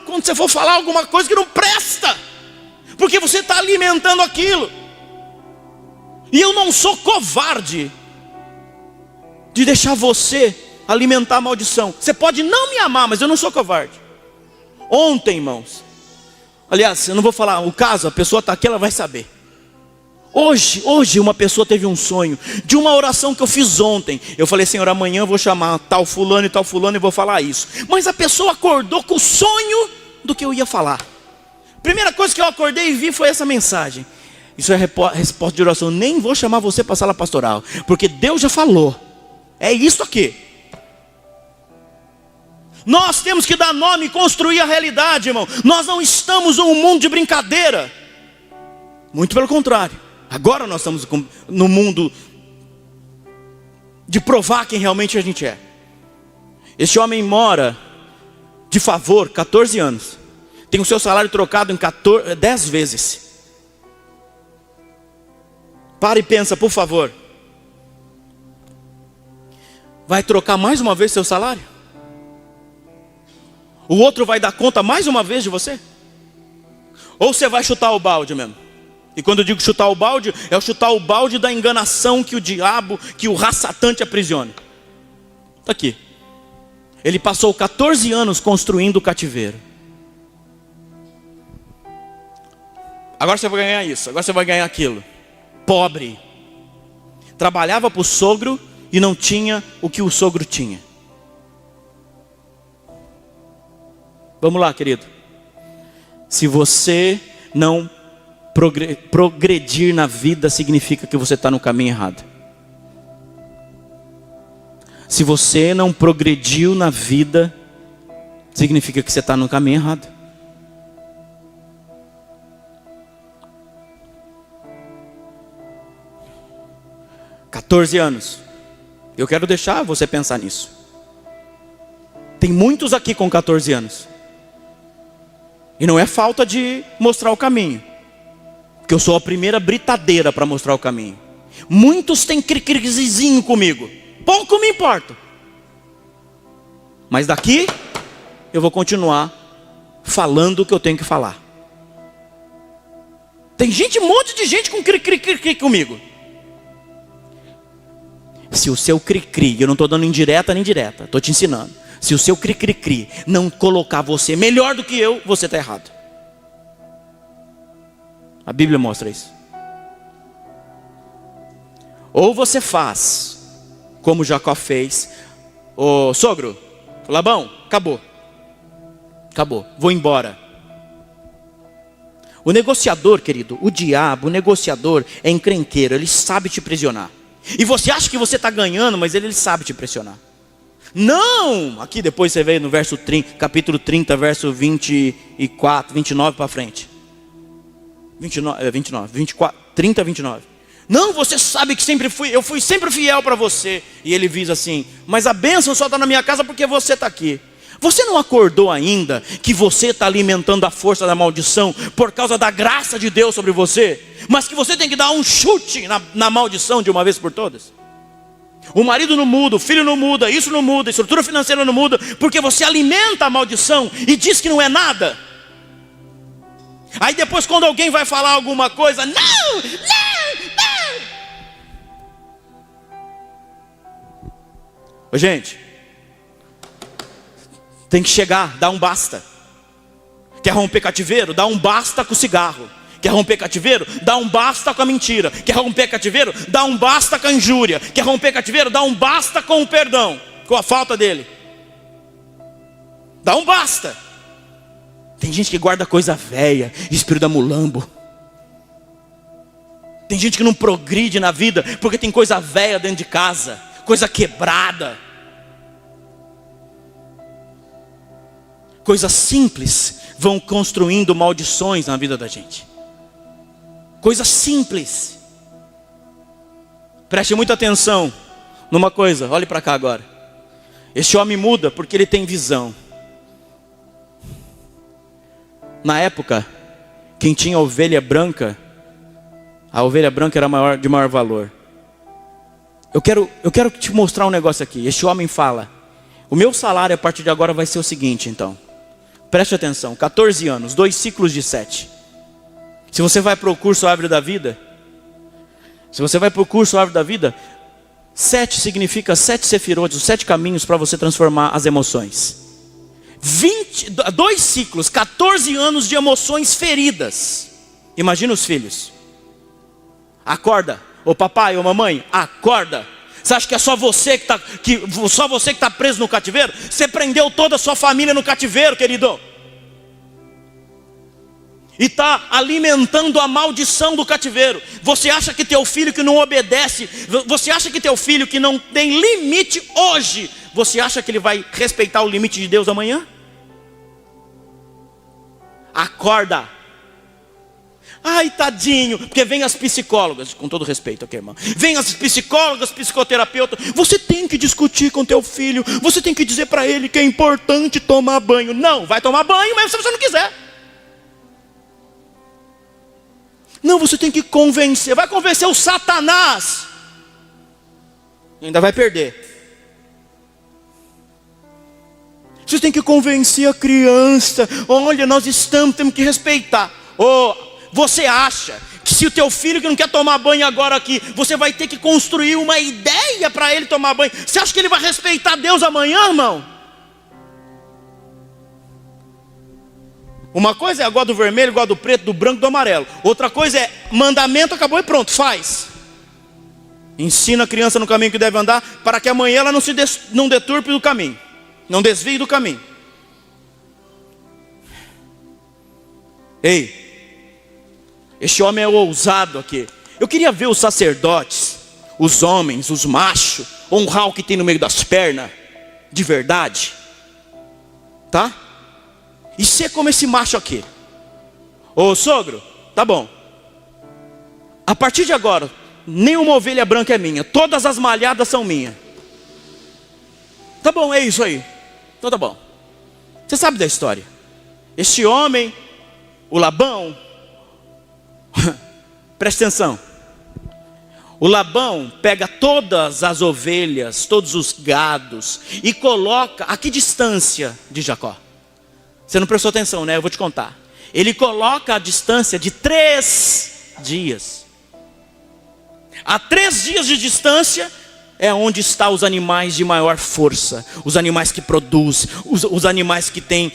quando você for falar alguma coisa que não presta, porque você está alimentando aquilo. E eu não sou covarde de deixar você alimentar a maldição. Você pode não me amar, mas eu não sou covarde. Ontem, irmãos, aliás, eu não vou falar o caso, a pessoa está aqui, ela vai saber. Hoje uma pessoa teve um sonho de uma oração que eu fiz ontem. Eu falei, Senhor, amanhã eu vou chamar tal fulano e vou falar isso. Mas a pessoa acordou com o sonho do que eu ia falar. Primeira coisa que eu acordei e vi foi essa mensagem. Isso é resposta de oração. Nem vou chamar você para a sala pastoral, porque Deus já falou. É isso aqui. Nós temos que dar nome e construir a realidade, irmão. Nós não estamos num mundo de brincadeira. Muito pelo contrário. Agora nós estamos no mundo de provar quem realmente a gente é. Este homem mora de favor 14 anos. Tem o seu salário trocado em 10 vezes. Para e pensa, por favor. Vai trocar mais uma vez seu salário? O outro vai dar conta mais uma vez de você? Ou você vai chutar o balde mesmo? E quando eu digo chutar o balde, é o chutar o balde da enganação que o diabo, que o Ra-Satã te aprisiona. Está aqui. Ele passou 14 anos construindo o cativeiro. Agora você vai ganhar isso, agora você vai ganhar aquilo. Pobre. Trabalhava para o sogro e não tinha o que o sogro tinha. Vamos lá, querido. Se você não progredir na vida, significa que você está no caminho errado. Se você não progrediu na vida, significa que você está no caminho errado. (14 anos). Eu quero deixar você pensar nisso. Tem muitos aqui com 14 anos. E não é falta de mostrar o caminho, porque eu sou a primeira britadeira para mostrar o caminho. Muitos têm cri-crizinho comigo, pouco me importa. Mas daqui eu vou continuar falando o que eu tenho que falar. Tem gente, um monte de gente com cri-cri-cri comigo. Se o seu cri-cri, eu não estou dando indireta nem direta, estou te ensinando. Se o seu cri-cri-cri não colocar você melhor do que eu, você está errado. A Bíblia mostra isso. Ou você faz como Jacó fez. Ô sogro, Labão, acabou. Acabou, vou embora. O negociador, querido, o diabo, o negociador é encrenqueiro, ele sabe te pressionar. E você acha que você está ganhando, mas ele sabe te pressionar. Não! Aqui depois você vê no verso 30, capítulo 30, verso 24, 29 para frente. 24, 30, 29. Não, você sabe que eu fui sempre fiel para você. E ele diz assim, mas a bênção só está na minha casa porque você está aqui. Você não acordou ainda que você está alimentando a força da maldição por causa da graça de Deus sobre você? Mas que você tem que dar um chute na maldição de uma vez por todas? O marido não muda, o filho não muda, isso não muda, a estrutura financeira não muda, porque você alimenta a maldição e diz que não é nada. Aí depois quando alguém vai falar alguma coisa, não. Ô, gente, tem que chegar, dar um basta. Quer romper cativeiro? Dá um basta com o cigarro. Quer romper cativeiro? Dá um basta com a mentira. Quer romper cativeiro? Dá um basta com a injúria. Quer romper cativeiro? Dá um basta com o perdão, com a falta dele. Dá um basta. Tem gente que guarda coisa velha, espírito da mulambo. Tem gente que não progride na vida porque tem coisa velha dentro de casa, coisa quebrada. Coisas simples vão construindo maldições na vida da gente. Coisas simples. Preste muita atenção numa coisa, olhe para cá agora. Este homem muda porque ele tem visão. Na época, quem tinha ovelha branca, a ovelha branca era de maior valor. Eu quero te mostrar um negócio aqui. Este homem fala, o meu salário a partir de agora vai ser o seguinte então. Preste atenção, 14 anos, 2 ciclos de 7. Se você vai para o curso Árvore da Vida, 7 significa 7 sefirotes, os 7 caminhos para você transformar as emoções. 2 ciclos, 14 anos de emoções feridas. Imagina os filhos. Acorda, ô papai, ô mamãe, acorda. Você acha que é só você que está preso no cativeiro? Você prendeu toda a sua família no cativeiro, querido. E está alimentando a maldição do cativeiro. Você acha que teu filho que não obedece, você acha que teu filho que não tem limite hoje, você acha que ele vai respeitar o limite de Deus amanhã? Acorda. Ai, tadinho, porque vem as psicólogas, com todo respeito aqui, irmão. Vem as psicólogas, psicoterapeutas. Você tem que discutir com teu filho. Você tem que dizer para ele que é importante tomar banho. Não, vai tomar banho, mas se você não quiser. Não, você tem que convencer. Vai convencer o Satanás. Ainda vai perder. Você tem que convencer a criança. Olha, temos que respeitar. Você acha que se o teu filho que não quer tomar banho agora aqui, você vai ter que construir uma ideia para ele tomar banho? Você acha que ele vai respeitar Deus amanhã, irmão? Uma coisa é a gola do vermelho, gola do preto, do branco, do amarelo. Outra coisa é mandamento, acabou e pronto, faz. Ensina a criança no caminho que deve andar, para que amanhã ela não deturpe do caminho, não desvie do caminho. Ei, este homem é ousado aqui. Eu queria ver os sacerdotes, os homens, os machos, honrar o que tem no meio das pernas, de verdade. Tá? E ser como esse macho aqui. Ô sogro, tá bom. A partir de agora, nenhuma ovelha branca é minha. Todas as malhadas são minhas. Tá bom, é isso aí. Então tá bom. Você sabe da história. Este homem, o Labão, preste atenção. O Labão pega todas as ovelhas, todos os gados e coloca, a que distância de Jacó? Você não prestou atenção, né? Eu vou te contar. Ele coloca a distância de 3 dias. A 3 dias de distância é onde estão os animais de maior força, os animais que produzem, os animais que têm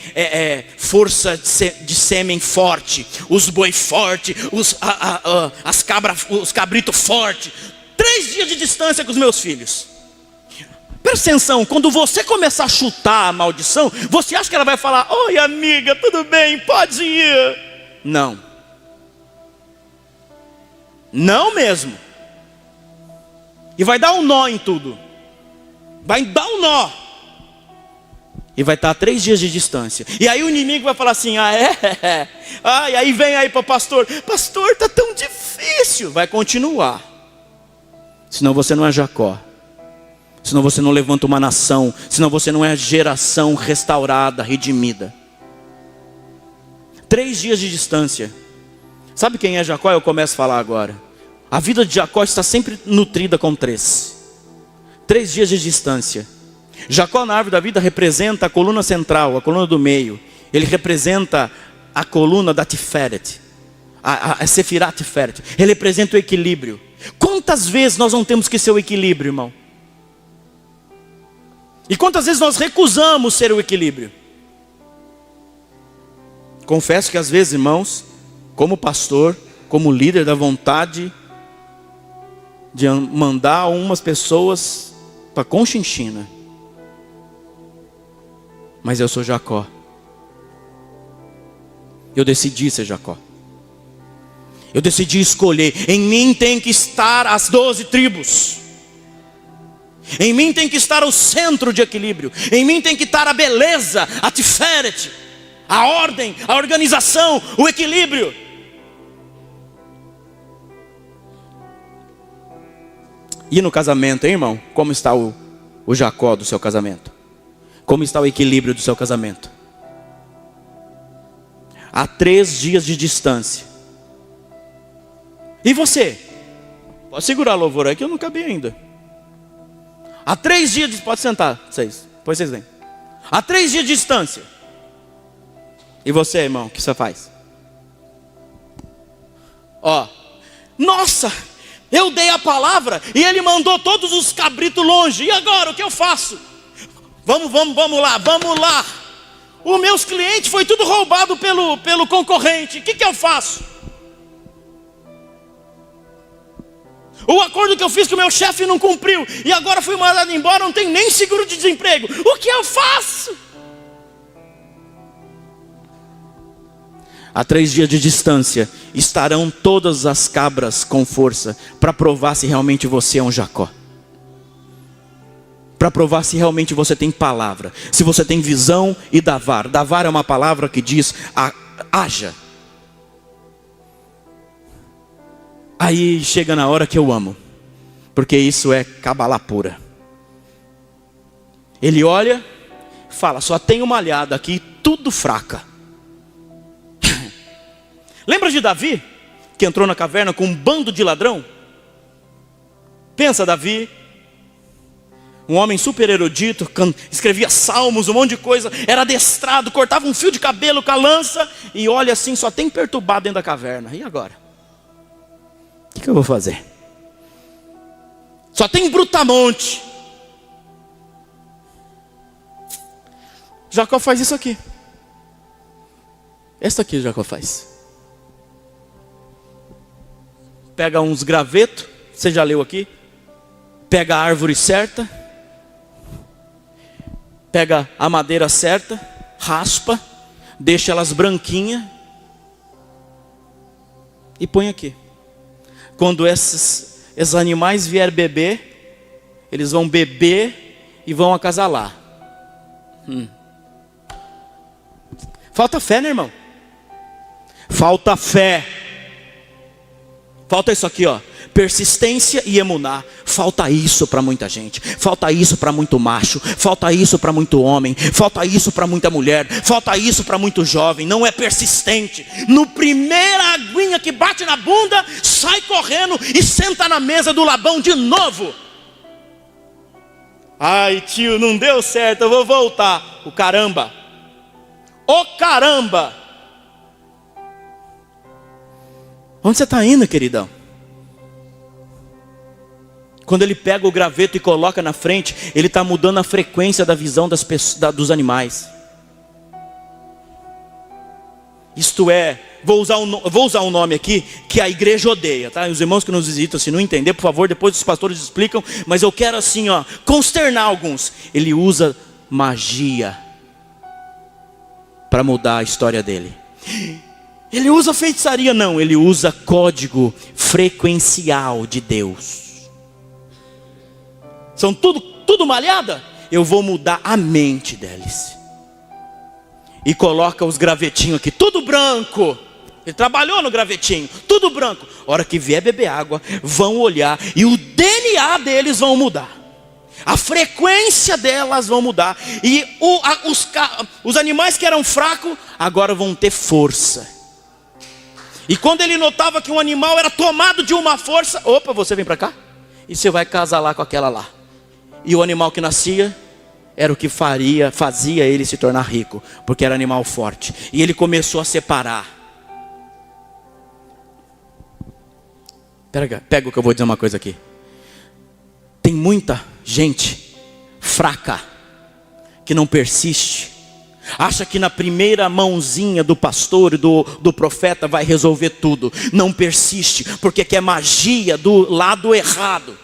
força de sêmen forte, os boi forte, os cabritos forte. 3 dias de distância com os meus filhos. Presta atenção, quando você começar a chutar a maldição, você acha que ela vai falar: oi amiga, tudo bem, pode ir? Não. Não mesmo. E vai dar um nó em tudo. Vai dar um nó. E vai estar a 3 dias de distância. E aí o inimigo vai falar assim: ah é? Ah, e aí vem aí para o pastor: pastor, está tão difícil. Vai continuar. Senão você não é Jacó. Senão você não levanta uma nação. Senão você não é geração restaurada, redimida. 3 dias de distância. Sabe quem é Jacó? Eu começo a falar agora. A vida de Jacó está sempre nutrida com 3 dias de distância. Jacó na árvore da vida representa a coluna central, a coluna do meio. Ele representa a coluna da Tiferet, a Sefirat Tiferet. Ele representa o equilíbrio. Quantas vezes nós não temos que ser o equilíbrio, irmão? E quantas vezes nós recusamos ser o equilíbrio? Confesso que às vezes, irmãos, como pastor, como líder da vontade de mandar umas pessoas para Conchinchina. Mas eu sou Jacó. Eu decidi ser Jacó. Eu decidi escolher. Em mim tem que estar as 12 tribos. Em mim tem que estar o centro de equilíbrio. Em mim tem que estar a beleza, a tiferet, a ordem, a organização, o equilíbrio. E no casamento, hein, irmão? Como está o Jacó do seu casamento? Como está o equilíbrio do seu casamento? Há 3 dias de distância. E você? Pode segurar o louvor aí que eu não acabei ainda. Há 3 dias de... Pode sentar, vocês. Depois vocês vêm. Há 3 dias de distância. E você, irmão, o que você faz? Ó. Nossa! Eu dei a palavra e ele mandou todos os cabritos longe. E agora, o que eu faço? Vamos lá. Os meus clientes foi tudo roubado pelo concorrente. O que eu faço? O acordo que eu fiz com o meu chefe não cumpriu. E agora fui mandado embora, não tem nem seguro de desemprego. O que eu faço? A 3 dias de distância estarão todas as cabras com força para provar se realmente você é um Jacó. Para provar se realmente você tem palavra, se você tem visão e davar. Davar é uma palavra que diz haja. Aí chega na hora que eu amo, porque isso é cabalá pura. Ele olha, fala: só tem uma alhada aqui, tudo fraca. Lembra de Davi, que entrou na caverna com um bando de ladrão? Pensa, Davi, um homem super erudito, escrevia salmos, um monte de coisa, era adestrado, cortava um fio de cabelo com a lança, e olha assim, só tem perturbado dentro da caverna. E agora? O que eu vou fazer? Só tem brutamonte. Jacó faz isso aqui. Essa aqui Jacó faz. Pega uns gravetos, você já leu aqui? Pega a árvore certa, pega a madeira certa, raspa, deixa elas branquinhas e põe aqui. Quando esses animais vier beber, eles vão beber e vão acasalar. Falta fé, né, irmão? Falta fé. Falta isso aqui, ó. persistência e emuná. Falta isso para muita gente, falta isso para muito macho, falta isso para muito homem, falta isso para muita mulher, falta isso para muito jovem. Não é persistente. No primeira aguinha que bate na bunda, sai correndo e senta na mesa do Labão de novo. Ai, tio, não deu certo, eu vou voltar. O caramba. Onde você está indo, queridão? Quando ele pega o graveto e coloca na frente, ele está mudando a frequência da visão das pessoas, dos animais. Isto é, vou usar um nome aqui que a igreja odeia, tá? Os irmãos que nos visitam, se não entender, por favor, depois os pastores explicam. Mas eu quero assim, consternar alguns. Ele usa magia para mudar a história dele. Ele usa feitiçaria? Não, ele usa código frequencial de Deus. São tudo malhada? Eu vou mudar a mente deles. E coloca os gravetinhos aqui, tudo branco. Ele trabalhou no gravetinho, tudo branco. A hora que vier beber água, vão olhar e o DNA deles vão mudar. A frequência delas vão mudar. E os animais que eram fracos, agora vão ter força. E quando ele notava que um animal era tomado de uma força, opa, você vem para cá e você vai casar lá com aquela lá. E o animal que nascia era o que fazia ele se tornar rico, porque era animal forte. E ele começou a separar. Pega o que eu vou dizer uma coisa aqui. Tem muita gente fraca que não persiste. Acha que na primeira mãozinha do pastor e do profeta vai resolver tudo. Não persiste, porque quer magia do lado errado.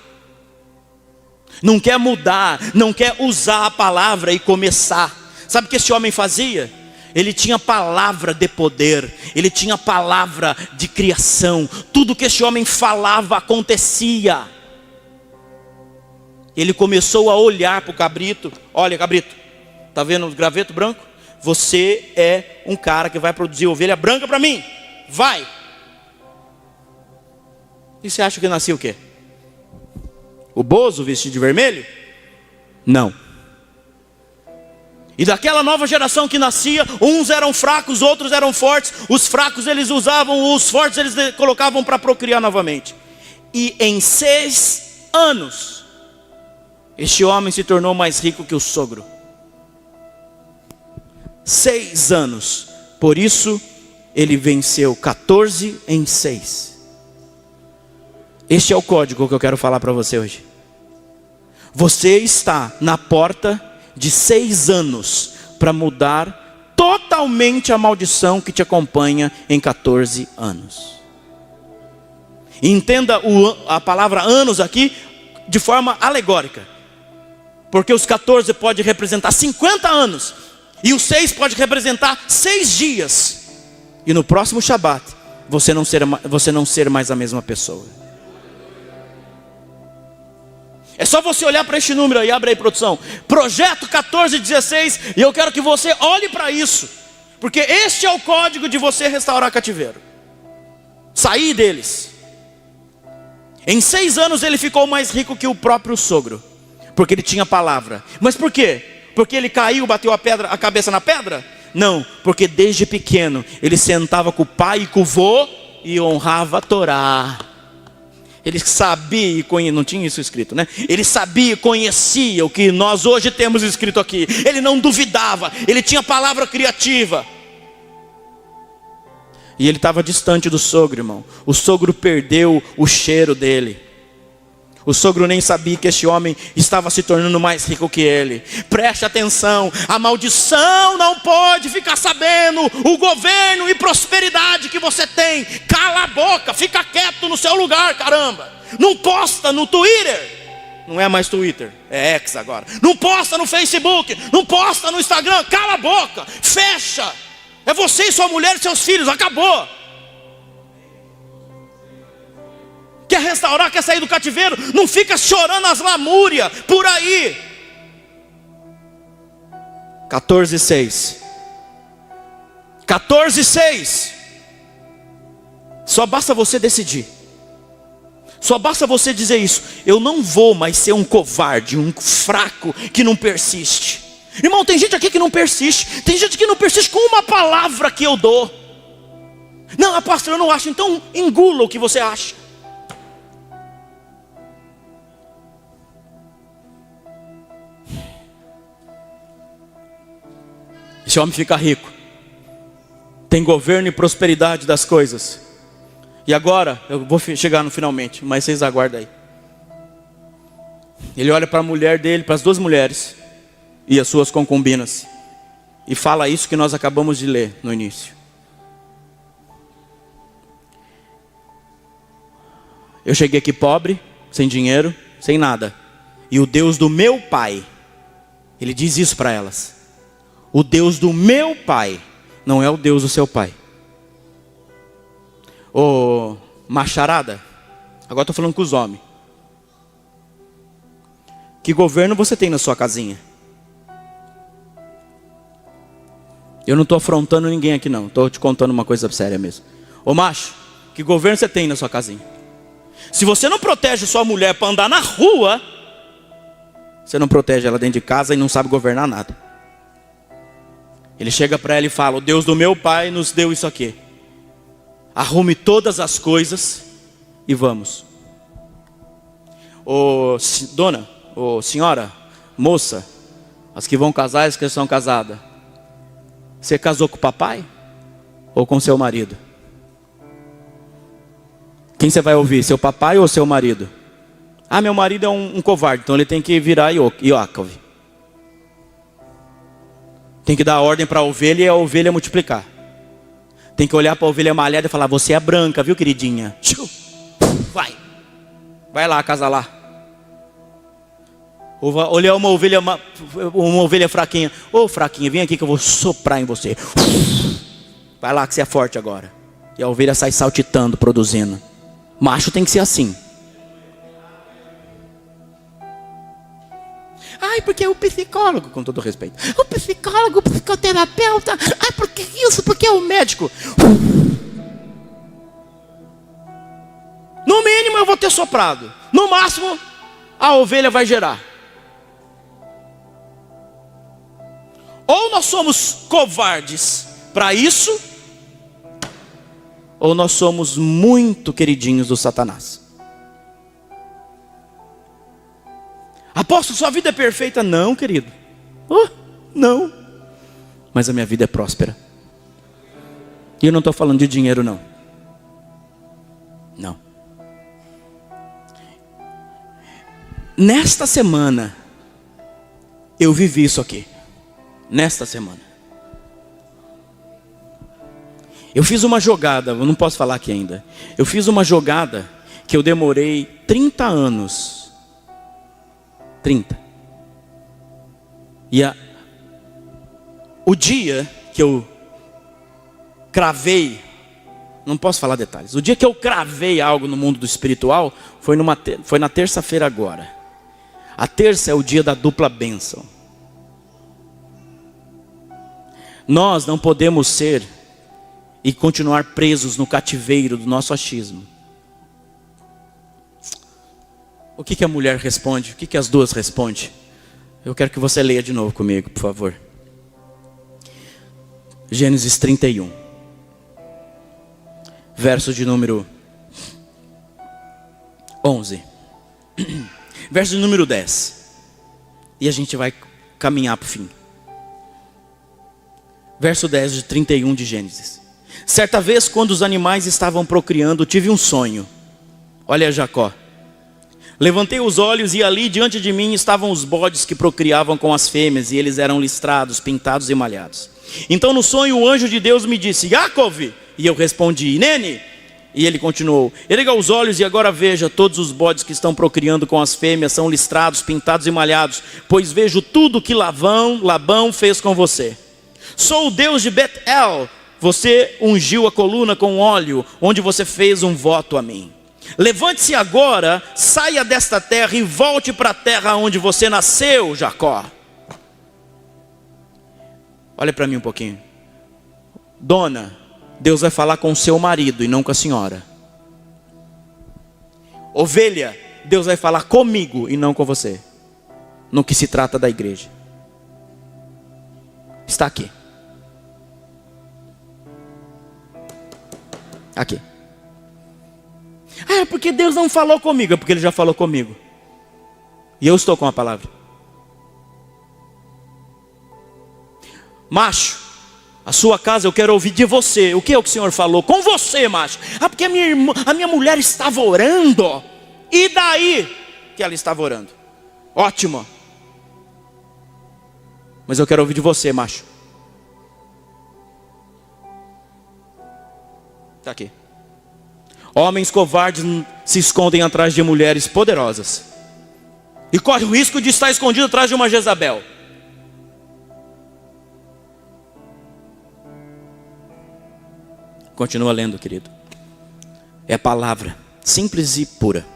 Não quer mudar, não quer usar a palavra e começar. Sabe o que esse homem fazia? Ele tinha palavra de poder, ele tinha palavra de criação. Tudo que esse homem falava acontecia. Ele começou a olhar para o cabrito. Olha, cabrito, está vendo o graveto branco? Você é um cara que vai produzir ovelha branca para mim. Vai. E você acha que nasceu o quê? O bozo vestido de vermelho? Não. E daquela nova geração que nascia, uns eram fracos, outros eram fortes. Os fracos eles usavam, os fortes eles colocavam para procriar novamente. E em 6 anos, este homem se tornou mais rico que o sogro. 6 anos. Por isso, ele venceu 14 em 6. Este é o código que eu quero falar para você hoje. Você está na porta de 6 anos para mudar totalmente a maldição que te acompanha em 14 anos. Entenda a palavra anos aqui de forma alegórica. Porque os 14 pode representar 50 anos. E os 6 pode representar 6 dias. E no próximo Shabat, você não ser mais a mesma pessoa. É só você olhar para este número aí, abre aí, produção. Projeto 1416, e eu quero que você olhe para isso. Porque este é o código de você restaurar cativeiro. Sair deles. Em 6 anos ele ficou mais rico que o próprio sogro. Porque ele tinha palavra. Mas por quê? Porque ele caiu, bateu a cabeça na pedra? Não, porque desde pequeno ele sentava com o pai e com o vô e honrava a Torá. Ele sabia e conhecia, não tinha isso escrito, né? Ele sabia e conhecia o que nós hoje temos escrito aqui. Ele não duvidava, ele tinha palavra criativa. E ele estava distante do sogro, irmão. O sogro perdeu o cheiro dele. O sogro nem sabia que este homem estava se tornando mais rico que ele. Preste atenção, a maldição não pode ficar sabendo o governo e prosperidade que você tem. Cala a boca, fica quieto no seu lugar, caramba. Não posta no Twitter. Não é mais Twitter, é X agora. Não posta no Facebook, não posta no Instagram. Cala a boca, fecha. É você e sua mulher e seus filhos, acabou. Quer restaurar, quer sair do cativeiro? Não fica chorando as lamúrias por aí. 14:6. 14:6. Só basta você decidir. Só basta você dizer isso. Eu não vou mais ser um covarde, um fraco que não persiste. Irmão, tem gente aqui que não persiste. Tem gente que não persiste com uma palavra que eu dou. Não, pastor, eu não acho. Então engula o que você acha. Esse homem fica rico. Tem governo e prosperidade das coisas. E agora, eu vou chegar no finalmente, mas vocês aguardem aí. Ele olha para a mulher dele, para as duas mulheres e as suas concubinas, e fala isso que nós acabamos de ler no início. Eu cheguei aqui pobre, sem dinheiro, sem nada. E o Deus do meu pai, ele diz isso para elas. O Deus do meu pai não é o Deus do seu pai. Ô macharada, agora estou falando com os homens. Que governo você tem na sua casinha? Eu não estou afrontando ninguém aqui não. Estou te contando uma coisa séria mesmo. Ô macho, que governo você tem na sua casinha? Se você não protege sua mulher para andar na rua, você não protege ela dentro de casa e não sabe governar nada. Ele chega para ela e fala: o Deus do meu pai nos deu isso aqui. Arrume todas as coisas e vamos. Ô dona, ô senhora, moça, as que vão casar e as que estão casadas, você casou com o papai ou com seu marido? Quem você vai ouvir, seu papai ou seu marido? Ah, meu marido é um covarde, então ele tem que virar Iacov. Tem que dar ordem para a ovelha e a ovelha multiplicar. Tem que olhar para a ovelha malhada e falar: você é branca, viu, queridinha? Vai lá, acasalar. Olhar uma ovelha fraquinha. Ô fraquinha, vem aqui que eu vou soprar em você. Vai lá que você é forte agora. E a ovelha sai saltitando, produzindo. Macho tem que ser assim. Ai, porque o psicólogo, com todo respeito, o psicólogo, o psicoterapeuta, ai, porque isso, porque é o médico. No mínimo eu vou ter soprado. No máximo, a ovelha vai gerar. Ou nós somos covardes para isso, ou nós somos muito queridinhos do Satanás. Apóstolo, sua vida é perfeita? Não, querido. Não. Mas a minha vida é próspera. E eu não estou falando de dinheiro, não. Não. Nesta semana, eu vivi isso aqui. Nesta semana. Eu fiz uma jogada, eu não posso falar aqui ainda. Eu fiz uma jogada que eu demorei 30 anos. 30. E o dia que eu cravei, não posso falar detalhes. O dia que eu cravei algo no mundo do espiritual foi na terça-feira agora. A terça é o dia da dupla bênção. Nós não podemos ser e continuar presos no cativeiro do nosso achismo. O que a mulher responde? O que as duas respondem? Eu quero que você leia de novo comigo, por favor. Gênesis 31. Verso de número 11. Verso de número 10. E a gente vai caminhar para o fim. Verso 10 de 31 de Gênesis. Certa vez, quando os animais estavam procriando, tive um sonho. Olha Jacó. Levantei os olhos e ali diante de mim estavam os bodes que procriavam com as fêmeas, e eles eram listrados, pintados e malhados. Então no sonho o anjo de Deus me disse: Iacov! E eu respondi: Nene! E ele continuou: erga os olhos e agora veja, todos os bodes que estão procriando com as fêmeas são listrados, pintados e malhados, pois vejo tudo que Labão fez com você. Sou o Deus de Bet-El, você ungiu a coluna com óleo, onde você fez um voto a mim. Levante-se agora, saia desta terra e volte para a terra onde você nasceu, Jacó. Olha para mim um pouquinho. Dona, Deus vai falar com o seu marido e não com a senhora. Ovelha, Deus vai falar comigo e não com você, no que se trata da igreja. Está aqui. Aqui. Ah, é porque Deus não falou comigo. É porque Ele já falou comigo. E eu estou com a palavra. Macho, a sua casa eu quero ouvir de você. O que é o que o Senhor falou com você, macho? Ah, porque a minha mulher estava orando. E daí que ela estava orando? Ótimo. Mas eu quero ouvir de você, macho. Está aqui. Homens covardes se escondem atrás de mulheres poderosas e corre o risco de estar escondido atrás de uma Jezabel. Continua lendo, querido. É a palavra, simples e pura.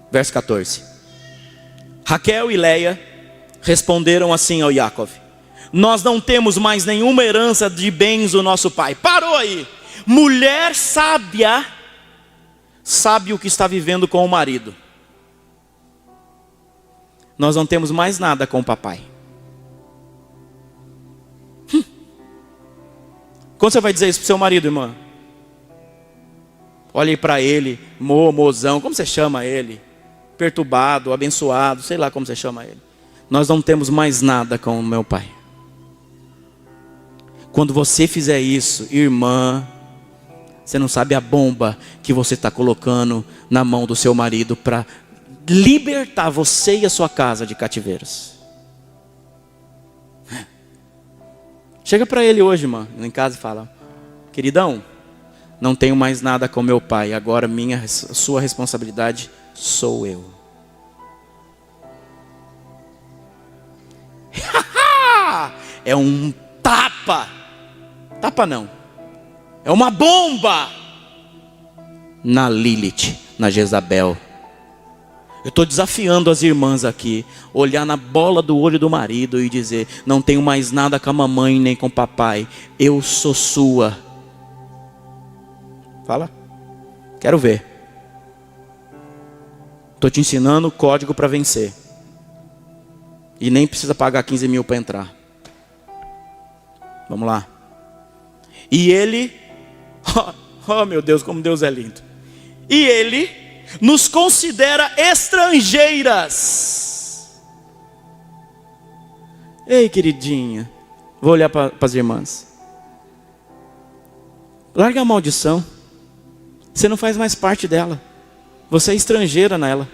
Verso 14. Raquel e Leia responderam assim ao Jacob: nós não temos mais nenhuma herança de bens do nosso pai. Parou aí. Mulher sábia sabe o que está vivendo com o marido. Nós não temos mais nada com o papai. Quando você vai dizer isso para o seu marido, irmã? Olhe para ele, mozão, como você chama ele? Perturbado, abençoado, sei lá como você chama ele. Nós não temos mais nada com o meu pai. Quando você fizer isso, irmã, você não sabe a bomba que você está colocando na mão do seu marido para libertar você e a sua casa de cativeiros. Chega para ele hoje, irmã, em casa e fala: queridão, não tenho mais nada com meu pai, agora sua responsabilidade sou eu. É um tapa. Tapa não. É uma bomba na Lilith, na Jezabel. Eu estou desafiando as irmãs aqui, olhar na bola do olho do marido e dizer: não tenho mais nada com a mamãe nem com o papai, eu sou sua. Fala. Quero ver. Estou te ensinando o código para vencer. E nem precisa pagar 15 mil para entrar. Vamos lá. E ele, oh meu Deus, como Deus é lindo. E ele nos considera estrangeiras. Ei, queridinha, vou olhar para as irmãs. Larga a maldição. Você não faz mais parte dela. Você é estrangeira nela.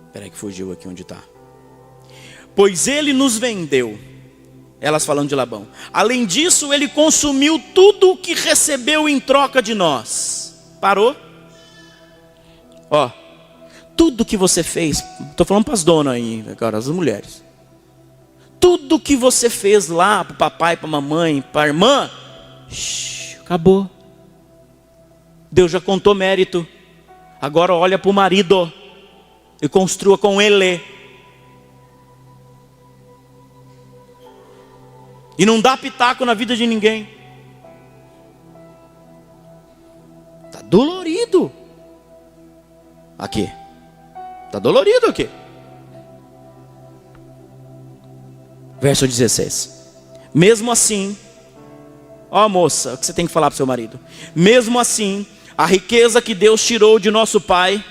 Espera aí que fugiu aqui onde está. Pois ele nos vendeu. Elas falando de Labão. Além disso, ele consumiu tudo o que recebeu em troca de nós. Parou? Ó, tudo que você fez. Estou falando para as donas aí, agora, as mulheres. Tudo que você fez lá para o papai, para a mamãe, para a irmã, acabou. Deus já contou mérito. Agora olha para o marido e construa com ele. E não dá pitaco na vida de ninguém. Está dolorido. Aqui. Está dolorido aqui. Verso 16. Mesmo assim, ó moça, o que você tem que falar para o seu marido? Mesmo assim, a riqueza que Deus tirou de nosso pai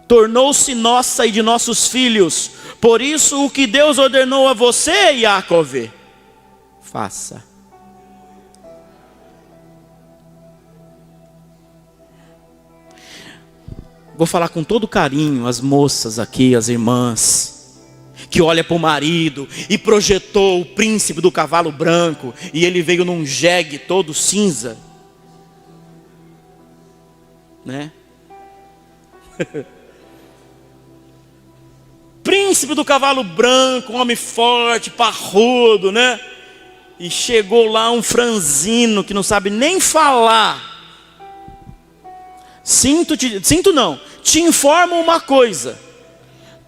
tornou-se nossa e de nossos filhos. Por isso o que Deus ordenou a você, Jacob, faça. Vou falar com todo carinho as moças aqui, as irmãs, que olha para o marido e projetou o príncipe do cavalo branco e ele veio num jegue todo cinza, né? Príncipe do cavalo branco, um homem forte, parrudo, né? E chegou lá um franzino que não sabe nem falar. Te informo uma coisa.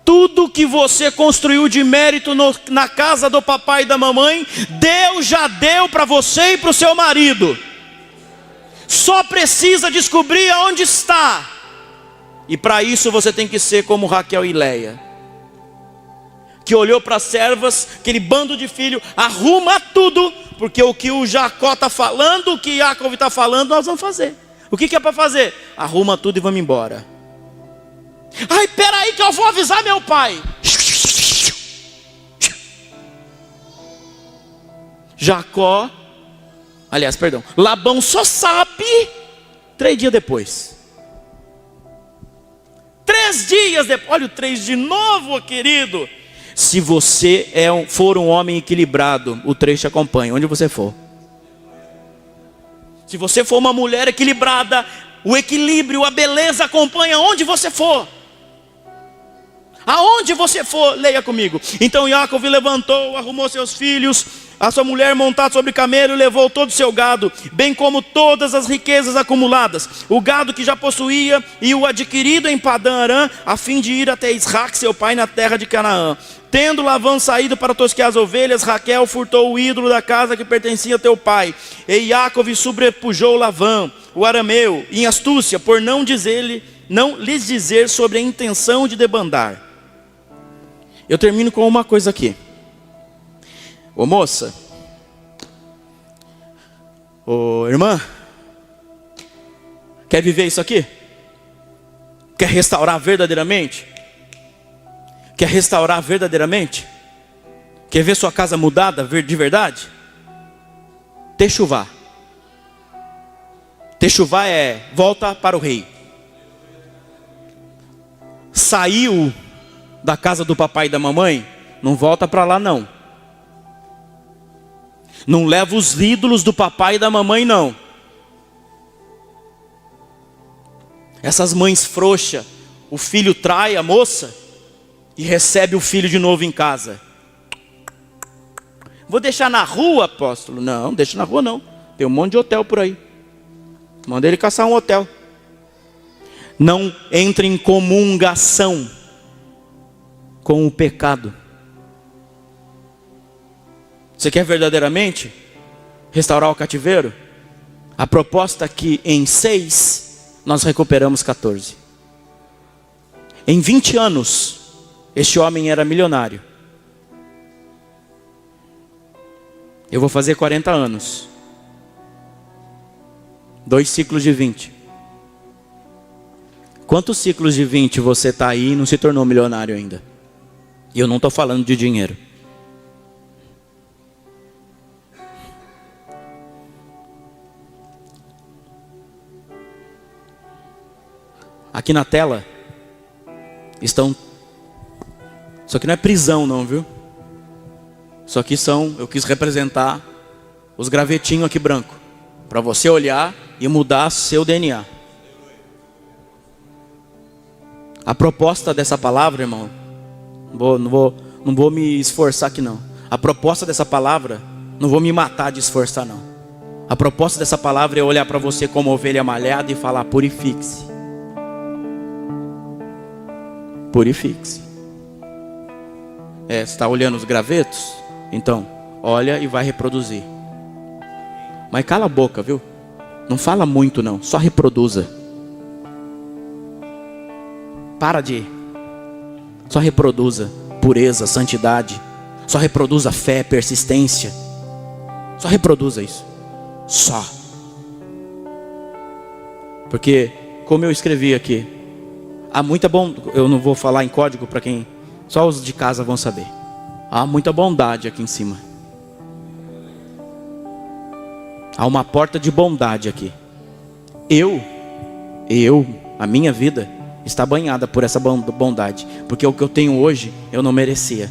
Tudo que você construiu de mérito na casa do papai e da mamãe, Deus já deu para você e para o seu marido. Só precisa descobrir aonde está. E para isso você tem que ser como Raquel e Leia, que olhou para as servas, aquele bando de filho, arruma tudo, porque o que o Jacó está falando, o que Jacob está falando, nós vamos fazer. O que é para fazer? Arruma tudo e vamos embora. Ai, peraí que eu vou avisar meu pai. Labão só sabe 3 dias depois. 3 dias depois, olha o 3 de novo, querido. Se você for um homem equilibrado, o 3 te acompanha, onde você for. Se você for uma mulher equilibrada, o equilíbrio, a beleza acompanha onde você for. Aonde você for, leia comigo. Então Jacob levantou, arrumou seus filhos, a sua mulher montada sobre camelo, e levou todo o seu gado, bem como todas as riquezas acumuladas, o gado que já possuía e o adquirido em Padã Arã, a fim de ir até Isaac seu pai na terra de Canaã. Tendo Labão saído para tosquear as ovelhas, Raquel furtou o ídolo da casa que pertencia a teu pai. E Jacob sobrepujou Labão, o arameu, em astúcia, por não lhes dizer sobre a intenção de debandar. Eu termino com uma coisa aqui. Ô moça, ô irmã, quer viver isso aqui? Quer restaurar verdadeiramente? Quer restaurar verdadeiramente? Quer ver sua casa mudada de verdade? Techuvá. Techuvá é volta para o rei. Saiu da casa do papai e da mamãe, não volta para lá não. Não leva os ídolos do papai e da mamãe não. Essas mães frouxas, o filho trai a moça e recebe o filho de novo em casa. Vou deixar na rua, apóstolo? Não, deixa na rua não. Tem um monte de hotel por aí. Manda ele caçar um hotel. Não entre em comungação com o pecado. Você quer verdadeiramente restaurar o cativeiro? A proposta é que em 6 nós recuperamos 14. Em 20 anos, este homem era milionário. Eu vou fazer 40 anos. 2 ciclos de 20. Quantos ciclos de 20 você está aí e não se tornou milionário ainda? E eu não estou falando de dinheiro. Aqui na tela estão. Isso aqui não é prisão não, viu? Isso aqui eu quis representar os gravetinhos aqui branco, para você olhar e mudar seu DNA. A proposta dessa palavra, irmão, não vou me esforçar aqui não. A proposta dessa palavra, não vou me matar de esforçar não. A proposta dessa palavra é olhar para você como ovelha malhada e falar: purifique-se. Purifique-se. Você está olhando os gravetos? Então, olha e vai reproduzir. Mas cala a boca, viu? Não fala muito não, só reproduza. Só reproduza pureza, santidade. Só reproduza fé, persistência. Só reproduza isso. Só. Porque, como eu escrevi aqui, há muita bondade. Eu não vou falar em código para quem, só os de casa vão saber. Há muita bondade aqui em cima. Há uma porta de bondade aqui. A minha vida está banhada por essa bondade, porque o que eu tenho hoje eu não merecia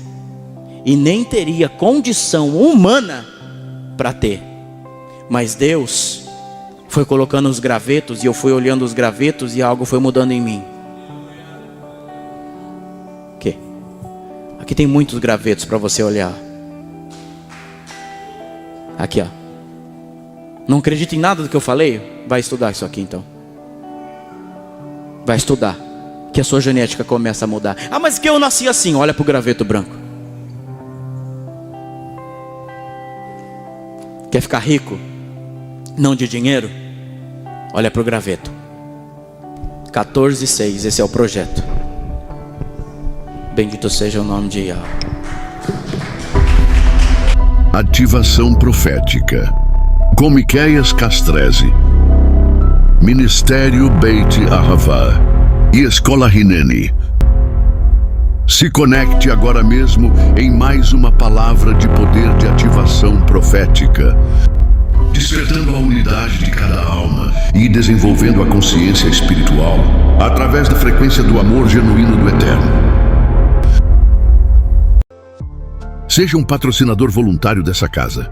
e nem teria condição humana para ter, mas Deus foi colocando os gravetos e eu fui olhando os gravetos e algo foi mudando em mim. Aqui tem muitos gravetos para você olhar. Aqui, ó. Não acredita em nada do que eu falei? Vai estudar isso aqui então. Vai estudar. que a sua genética começa a mudar. Ah, mas que eu nasci assim. Olha para o graveto branco. Quer ficar rico? Não de dinheiro? Olha para o graveto. 14:6, esse é o projeto. Bendito seja o nome de Yahweh. Ativação profética. Com Miqueias Castrese, Ministério Beit Ahavá e Escola Hineni. Se conecte agora mesmo em mais uma palavra de poder de ativação profética, despertando a unidade de cada alma e desenvolvendo a consciência espiritual através da frequência do amor genuíno do Eterno. Seja um patrocinador voluntário dessa casa.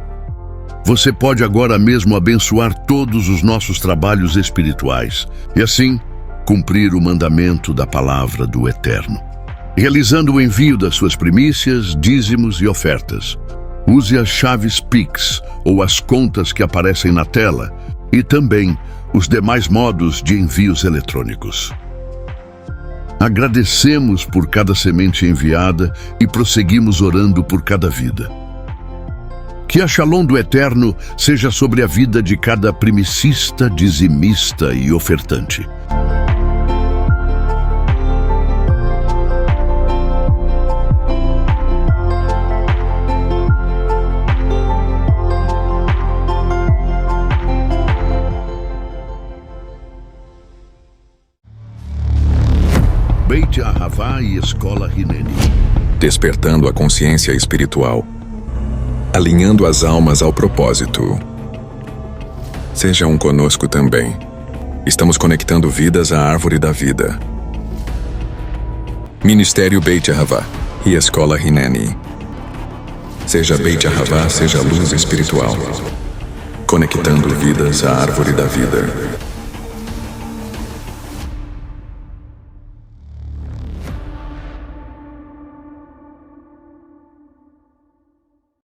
Você pode agora mesmo abençoar todos os nossos trabalhos espirituais e assim cumprir o mandamento da palavra do Eterno, realizando o envio das suas primícias, dízimos e ofertas. Use as chaves Pix ou as contas que aparecem na tela e também os demais modos de envios eletrônicos. Agradecemos por cada semente enviada e prosseguimos orando por cada vida. Que a Shalom do Eterno seja sobre a vida de cada primicista, dizimista e ofertante. Beit Ahavá e Escola Hineni. Despertando a consciência espiritual, alinhando as almas ao propósito. Seja um conosco também. Estamos conectando vidas à árvore da vida. Ministério Beit Ahavá e Escola Hineni. Seja Beit Ahavá, seja luz espiritual. Conectando vidas à árvore da vida.